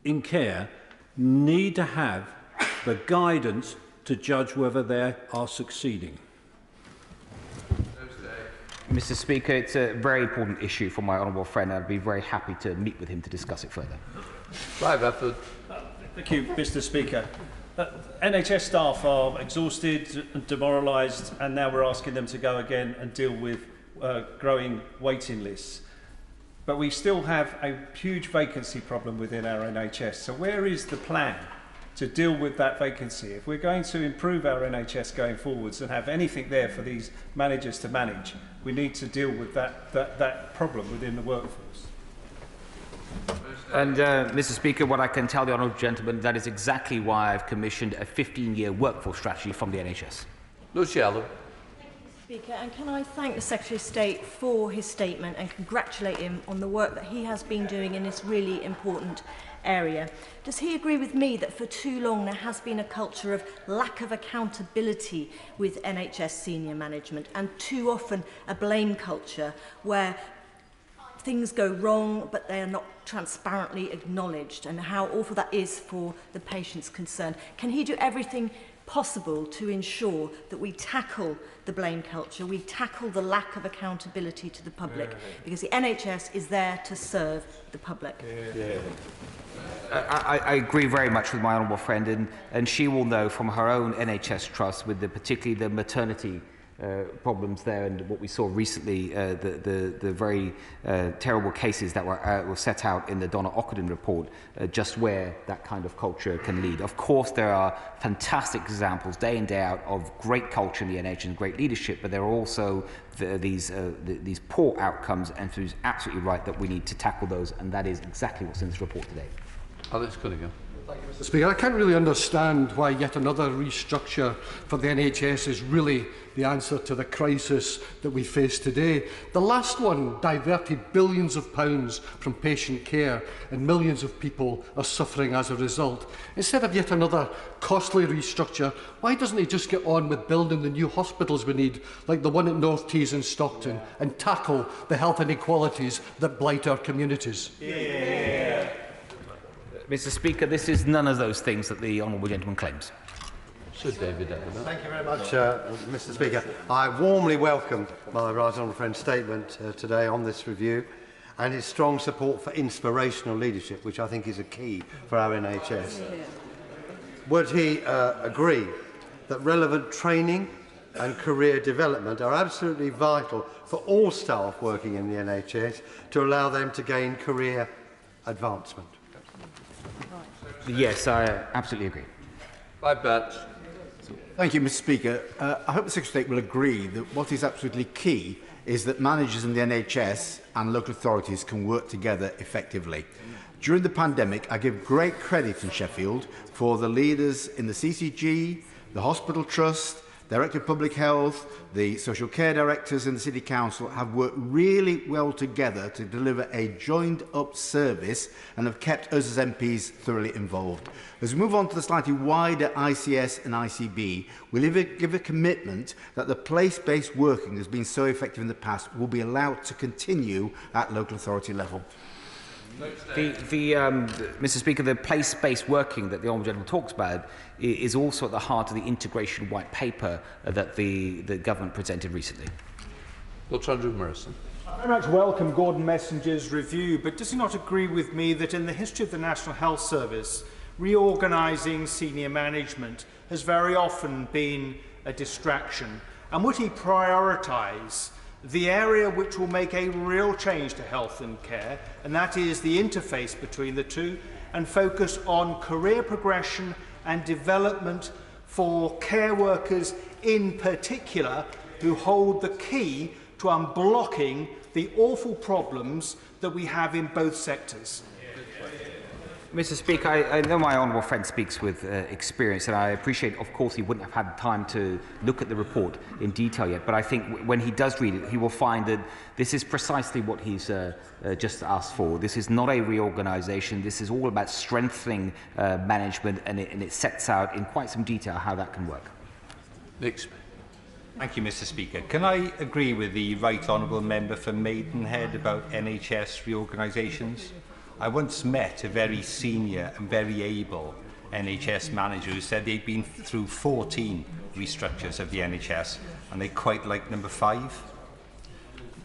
in care need to have the guidance to judge whether they are succeeding. Mr. Speaker, it's a very important issue for my honourable friend. I'd be very happy to meet with him to discuss it further. Right, Bedford. Thank you, Mr. Speaker. NHS staff are exhausted and demoralised, and now we're asking them to go again and deal with growing waiting lists. But we still have a huge vacancy problem within our NHS. So where is the plan to deal with that vacancy? If we're going to improve our NHS going forwards and have anything there for these managers to manage, we need to deal with that problem within the workforce. And, Mr. Speaker, what I can tell the honourable gentleman, that is exactly why I've commissioned a 15-year workforce strategy from the NHS. Luciano. Speaker, and can I thank the Secretary of State for his statement and congratulate him on the work that he has been doing in this really important area. Does he agree with me that for too long there has been a culture of lack of accountability with NHS senior management, and too often a blame culture where things go wrong but they are not transparently acknowledged, and how awful that is for the patients concerned? Can he do everything possible to ensure that we tackle the blame culture, we tackle the lack of accountability to the public, because the NHS is there to serve the public? I agree very much with my honourable friend, and she will know from her own NHS trust, with particularly the maternity problems there, and what we saw recently, the very terrible cases that were set out in the Donna Ockenden report, just where that kind of culture can lead. Of course, there are fantastic examples day in, day out of great culture in the NHS and great leadership, but there are also these poor outcomes, and she's absolutely right that we need to tackle those, and that is exactly what's in this report today. Alex Cunningham. Mr. Speaker, I can't really understand why yet another restructure for the NHS is really the answer to the crisis that we face today. The last one diverted billions of pounds from patient care, and millions of people are suffering as a result. Instead of yet another costly restructure, why doesn't he just get on with building the new hospitals we need, like the one at North Tees in Stockton, and tackle the health inequalities that blight our communities? Mr. Speaker, this is none of those things that the honourable gentleman claims. Sir David. Thank you very much, Mr. Speaker. I warmly welcome my right honourable friend's statement today on this review, and his strong support for inspirational leadership, which I think is a key for our NHS. Would he agree that relevant training and career development are absolutely vital for all staff working in the NHS to allow them to gain career advancement? Yes, I absolutely agree. Thank you, Mr. Speaker. I hope the Secretary of State will agree that what is absolutely key is that managers in the NHS and local authorities can work together effectively. During the pandemic, I give great credit in Sheffield for the leaders in the CCG, the Hospital Trust, Director of Public Health, the social care directors and the City Council have worked really well together to deliver a joined-up service and have kept us as MPs thoroughly involved. As we move on to the slightly wider ICS and ICB, we'll give a commitment that the place-based working that has been so effective in the past will be allowed to continue at local authority level. Mr. Speaker, the place-based working that the Honourable Gentleman talks about is also at the heart of the integration white paper that the government presented recently. Dr. Andrew Morrison. I very much welcome Gordon Messenger's review, but does he not agree with me that in the history of the National Health Service, reorganising senior management has very often been a distraction? And would he prioritise the area which will make a real change to health and care, and that is the interface between the two, and focus on career progression and development for care workers in particular, who hold the key to unblocking the awful problems that we have in both sectors? Mr. Speaker, I know my honourable friend speaks with experience, and I appreciate, of course, he wouldn't have had time to look at the report in detail yet, but I think when he does read it, he will find that this is precisely what he's just asked for. This is not a reorganisation. This is all about strengthening management, and it sets out in quite some detail how that can work. Next. Thank you, Mr. Speaker. Can I agree with the Right Honourable Member for Maidenhead about NHS reorganisations? I once met a very senior and very able NHS manager who said they'd been through 14 restructures of the NHS and they quite like number 5.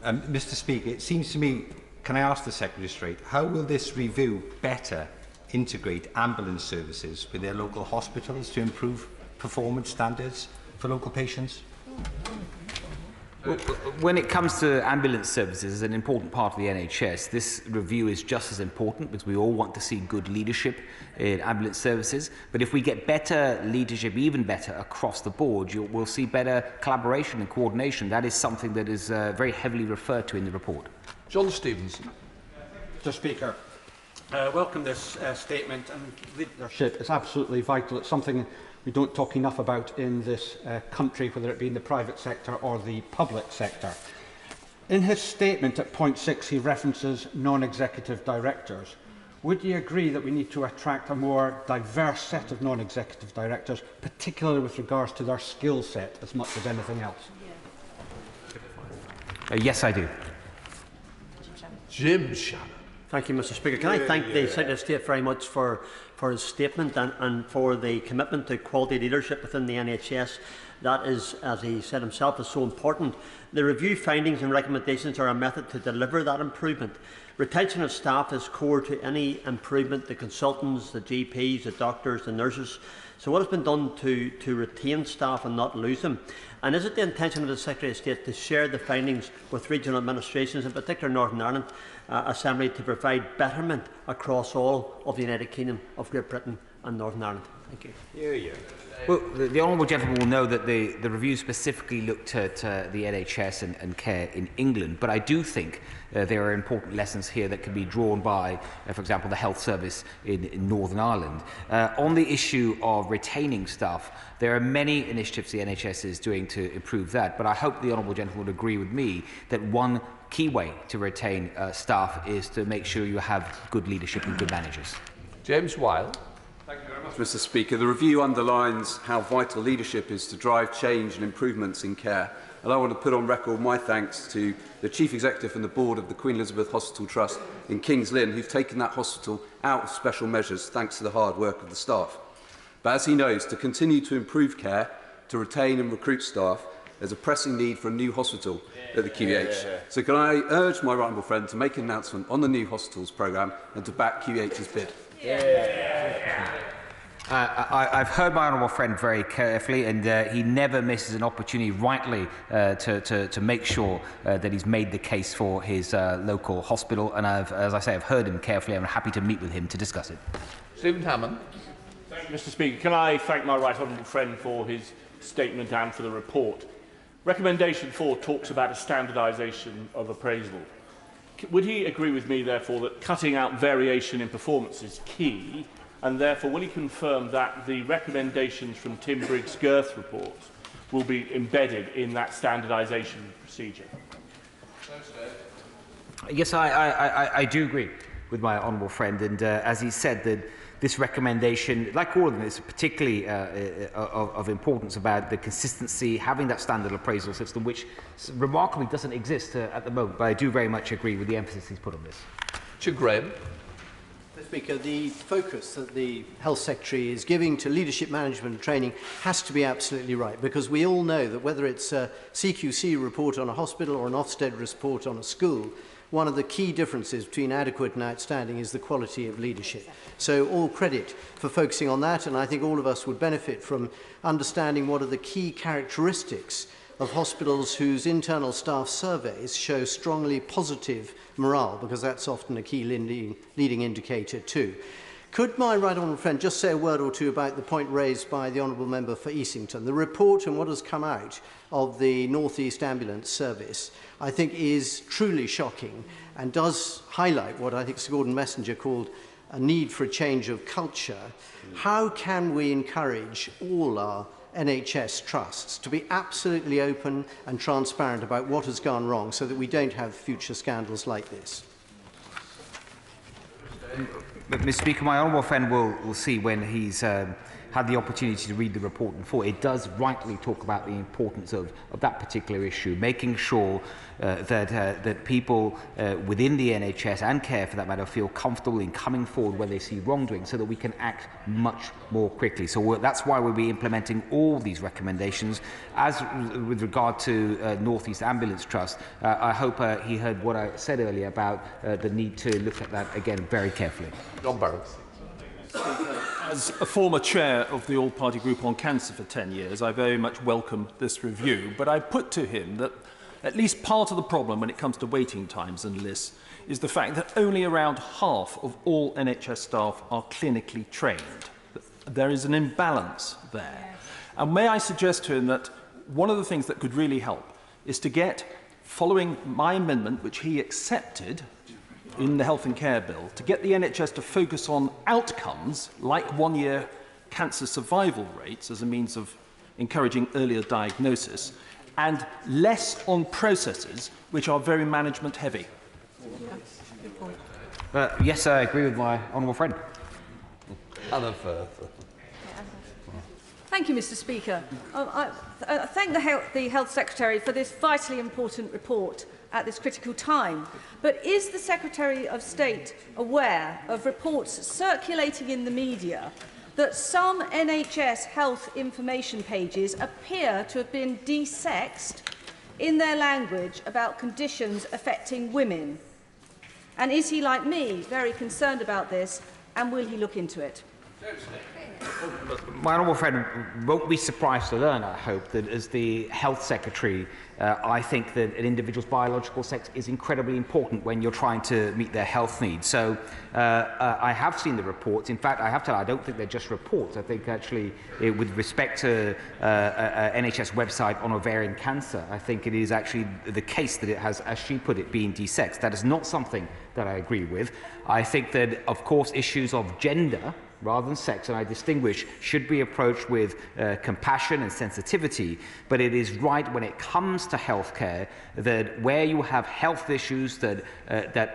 Mr. Speaker, it seems to me, can I ask the Secretary straight, how will this review better integrate ambulance services with their local hospitals to improve performance standards for local patients? Well, when it comes to ambulance services as an important part of the NHS, this review is just as important because we all want to see good leadership in ambulance services. But if we get better leadership, even better across the board, we'll see better collaboration and coordination. That is something that is very heavily referred to in the report. John Stevenson. Mr. Speaker, welcome this statement, and leadership is absolutely vital. It's something we don't talk enough about in this country, whether it be in the private sector or the public sector. In his statement at point 6, he references non-executive directors. Would you agree that we need to attract a more diverse set of non-executive directors, particularly with regards to their skill set as much as anything else? Yes, I do. Jim Shannon. Thank you, Mr. Speaker. Can I thank the Secretary of State very much for his statement and for the commitment to quality leadership within the NHS. That is, as he said himself, is so important. The review findings and recommendations are a method to deliver that improvement. Retention of staff is core to any improvement, the consultants, the GPs, the doctors, the nurses. So what has been done to retain staff and not lose them? And is it the intention of the Secretary of State to share the findings with regional administrations, in particular Northern Ireland Assembly, to provide betterment across all of the United Kingdom of Great Britain and Northern Ireland? Thank you. Well, the honourable gentleman will know that the review specifically looked at the NHS and care in England, but I do think there are important lessons here that can be drawn by, for example, the health service in Northern Ireland. On the issue of retaining staff, there are many initiatives the NHS is doing to improve that, but I hope the honourable gentleman would agree with me that one key way to retain staff is to make sure you have good leadership and good managers. James Wilde. Thank you very much, Mr. Speaker. The review underlines how vital leadership is to drive change and improvements in care. And I want to put on record my thanks to the Chief Executive and the Board of the Queen Elizabeth Hospital Trust in King's Lynn, who've taken that hospital out of special measures thanks to the hard work of the staff. But as he knows, to continue to improve care, to retain and recruit staff, there's a pressing need for a new hospital at the QEH. So can I urge my right honourable friend to make an announcement on the new hospitals programme and to back QEH's bid? I've heard my honourable friend very carefully, and he never misses an opportunity, rightly, to make sure that he's made the case for his local hospital. And as I say, I've heard him carefully. I'm happy to meet with him to discuss it. Stephen Hammond. Thank you, Mr. Speaker. Can I thank my right honourable friend for his statement and for the report? Recommendation 4 talks about a standardisation of appraisal. Would he agree with me, therefore, that cutting out variation in performance is key, and therefore will he confirm that the recommendations from Tim Briggs' Girth report will be embedded in that standardisation procedure? Yes, I do agree with my honourable friend, and as he said, that this recommendation, like all of them, is particularly of importance about the consistency, having that standard appraisal system, which remarkably doesn't exist at the moment. But I do very much agree with the emphasis he's put on this. Mr. Graham. Mr. Speaker, the focus that the Health Secretary is giving to leadership management and training has to be absolutely right, because we all know that whether it's a CQC report on a hospital or an Ofsted report on a school, one of the key differences between adequate and outstanding is the quality of leadership. So all credit for focusing on that, and I think all of us would benefit from understanding what are the key characteristics of hospitals whose internal staff surveys show strongly positive morale, because that's often a key leading indicator too. Could my right honourable friend just say a word or two about the point raised by the honourable member for Easington? The report and what has come out of the North East Ambulance Service, I think, is truly shocking and does highlight what I think Sir Gordon Messenger called a need for a change of culture. How can we encourage all our NHS trusts to be absolutely open and transparent about what has gone wrong so that we don't have future scandals like this? Mr. Speaker, my honourable friend will see when he's had the opportunity to read the report before. It does rightly talk about the importance of that particular issue, making sure that people within the NHS and care, for that matter, feel comfortable in coming forward when they see wrongdoing, so that we can act much more quickly. So that's why we'll be implementing all these recommendations. As with regard to North East Ambulance Trust, I hope he heard what I said earlier about the need to look at that again very carefully. John Barrow. As a former chair of the All-Party Group on Cancer for 10 years, I very much welcome this review, but I put to him that at least part of the problem when it comes to waiting times and lists is the fact that only around half of all NHS staff are clinically trained. There is an imbalance there. And may I suggest to him that one of the things that could really help is to get, following my amendment, which he accepted in the Health and Care Bill, to get the NHS to focus on outcomes like one-year cancer survival rates as a means of encouraging earlier diagnosis, and less on processes which are very management heavy. Yes, I agree with my honourable friend. Anna Firth. Thank you, Mr. Speaker. I thank the Health Secretary for this vitally important report at this critical time. But is the Secretary of State aware of reports circulating in the media that some NHS health information pages appear to have been desexed in their language about conditions affecting women? And is he, like me, very concerned about this, and will he look into it? My honourable friend won't be surprised to learn, I hope, that as the Health Secretary, I think that an individual's biological sex is incredibly important when you're trying to meet their health needs. So I have seen the reports. In fact, I have to tell you, I don't think they're just reports. I think actually, with respect to NHS website on ovarian cancer, I think it is actually the case that it has, as she put it, been desexed. That is not something that I agree with. I think that, of course, issues of gender rather than sex, and I distinguish, should be approached with compassion and sensitivity. But it is right when it comes to healthcare that where you have health issues that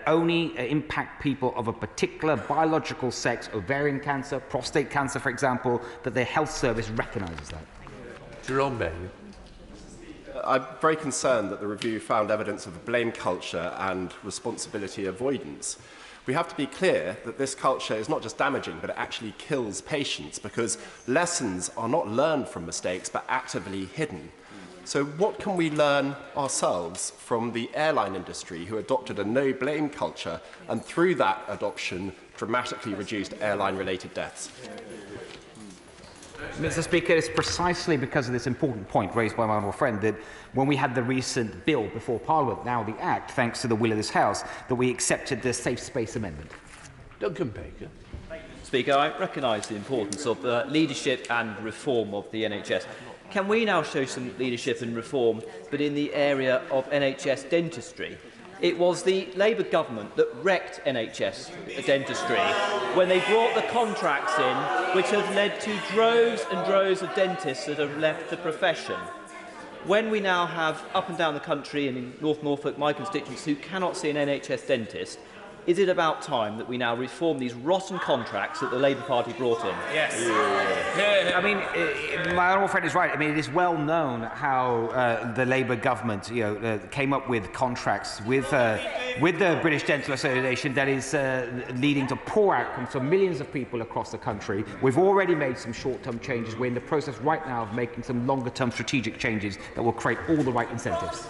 only impact people of a particular biological sex, ovarian cancer, prostate cancer, for example, that the health service recognises that. Jerome Bailey. I'm very concerned that the review found evidence of a blame culture and responsibility avoidance. We have to be clear that this culture is not just damaging, but it actually kills patients, because lessons are not learned from mistakes, but actively hidden. So what can we learn ourselves from the airline industry, who adopted a no-blame culture, and through that adoption, dramatically reduced airline-related deaths? Mr. Speaker, it's precisely because of this important point raised by my honourable friend that when we had the recent bill before Parliament, now the Act, thanks to the will of this House, that we accepted the Safe Space Amendment. Duncan Baker. Speaker, I recognise the importance of leadership and reform of the NHS. Can we now show some leadership and reform, but in the area of NHS dentistry? It was the Labour government that wrecked NHS dentistry when they brought the contracts in, which have led to droves and droves of dentists that have left the profession. when we now have up and down the country and in North Norfolk, my constituents, who cannot see an NHS dentist, is it about time that we now reform these rotten contracts that the Labour Party brought in? Yes. I mean, my honourable friend is right. I mean, it is well known how the Labour government, came up with contracts with the British Dental Association that is leading to poor outcomes for millions of people across the country. We've already made some short-term changes. We're in the process right now of making some longer-term strategic changes that will create all the right incentives.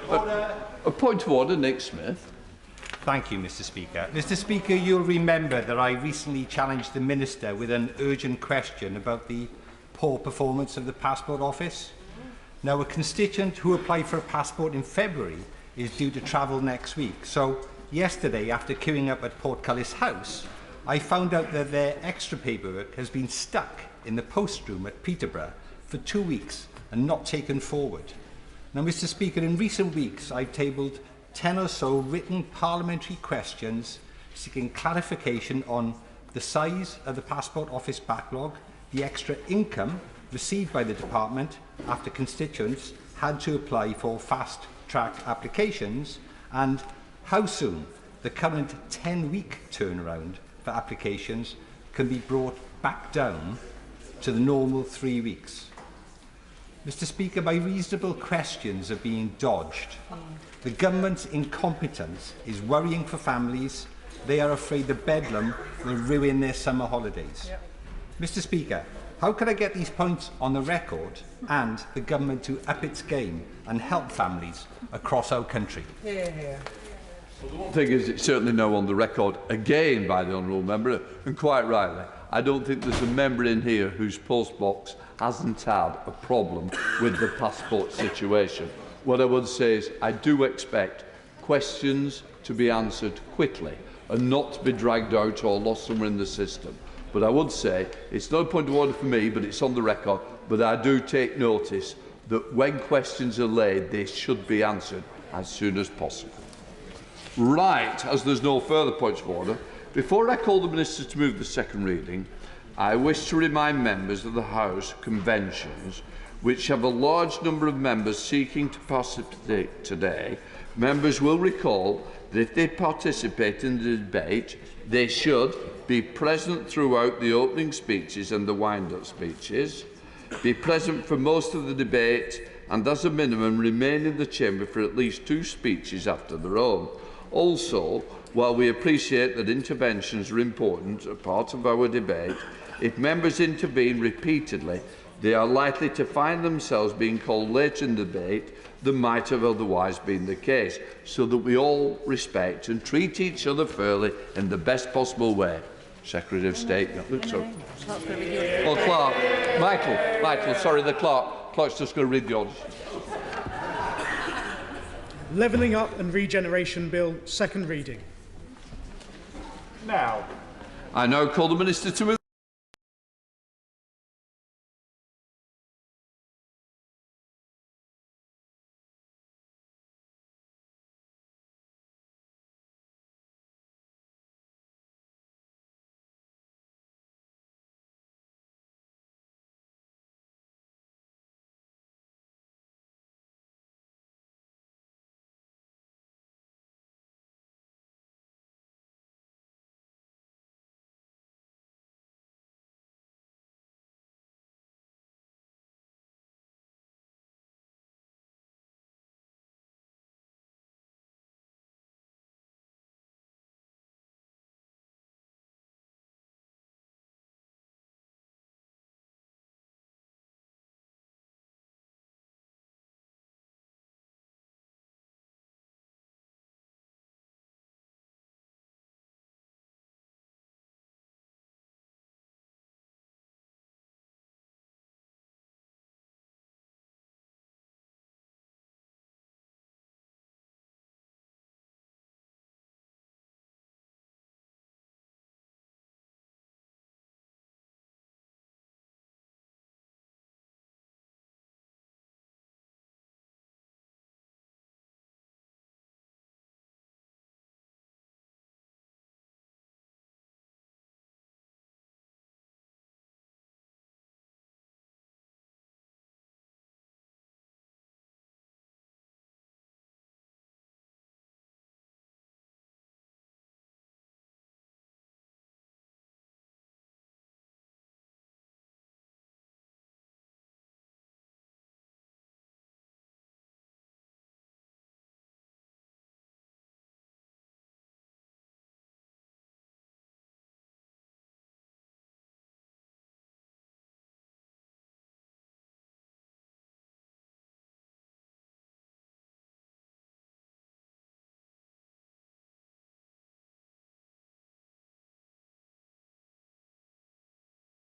A point of order, Nick Smith. Thank you, Mr. Speaker. Mr. Speaker, you'll remember that I recently challenged the Minister with an urgent question about the poor performance of the Passport Office. Now, a constituent who applied for a passport in February is due to travel next week. So, yesterday, after queuing up at Portcullis House, I found out that their extra paperwork has been stuck in the post room at Peterborough for 2 weeks and not taken forward. Now, Mr. Speaker, in recent weeks, I've tabled 10 or so written parliamentary questions seeking clarification on the size of the Passport Office backlog, the extra income received by the department after constituents had to apply for fast-track applications, and how soon the current 10-week turnaround for applications can be brought back down to the normal 3 weeks. Mr. Speaker, my reasonable questions are being dodged. The government's incompetence is worrying for families. They are afraid the bedlam will ruin their summer holidays. Mr. Speaker, how can I get these points on the record and the government to up its game and help families across our country? Well, the one thing is, it's certainly now on the record again by the honourable member, and quite rightly. I don't think there's a member in here whose postbox hasn't had a problem with the passport situation. What I would say is I do expect questions to be answered quickly and not to be dragged out or lost somewhere in the system. But I would say it's not a point of order for me, but it's on the record. But I do take notice that when questions are laid, they should be answered as soon as possible. Right, as there's no further points of order, before I call the Minister to move the second reading, I wish to remind members of the House conventions which have a large number of members seeking to participate today. Members will recall that if they participate in the debate, they should be present throughout the opening speeches and the wind-up speeches, be present for most of the debate, and as a minimum remain in the chamber for at least 2 speeches after their own. Also, while we appreciate that interventions are important, a part of our debate, if members intervene repeatedly, they are likely to find themselves being called later in the debate than might have otherwise been the case, so that we all respect and treat each other fairly in the best possible way. Secretary of State. Oh, Clerk. Michael, sorry, the Clerk's just going to read the orders. Levelling Up and Regeneration Bill, second reading. I now call the Minister to move.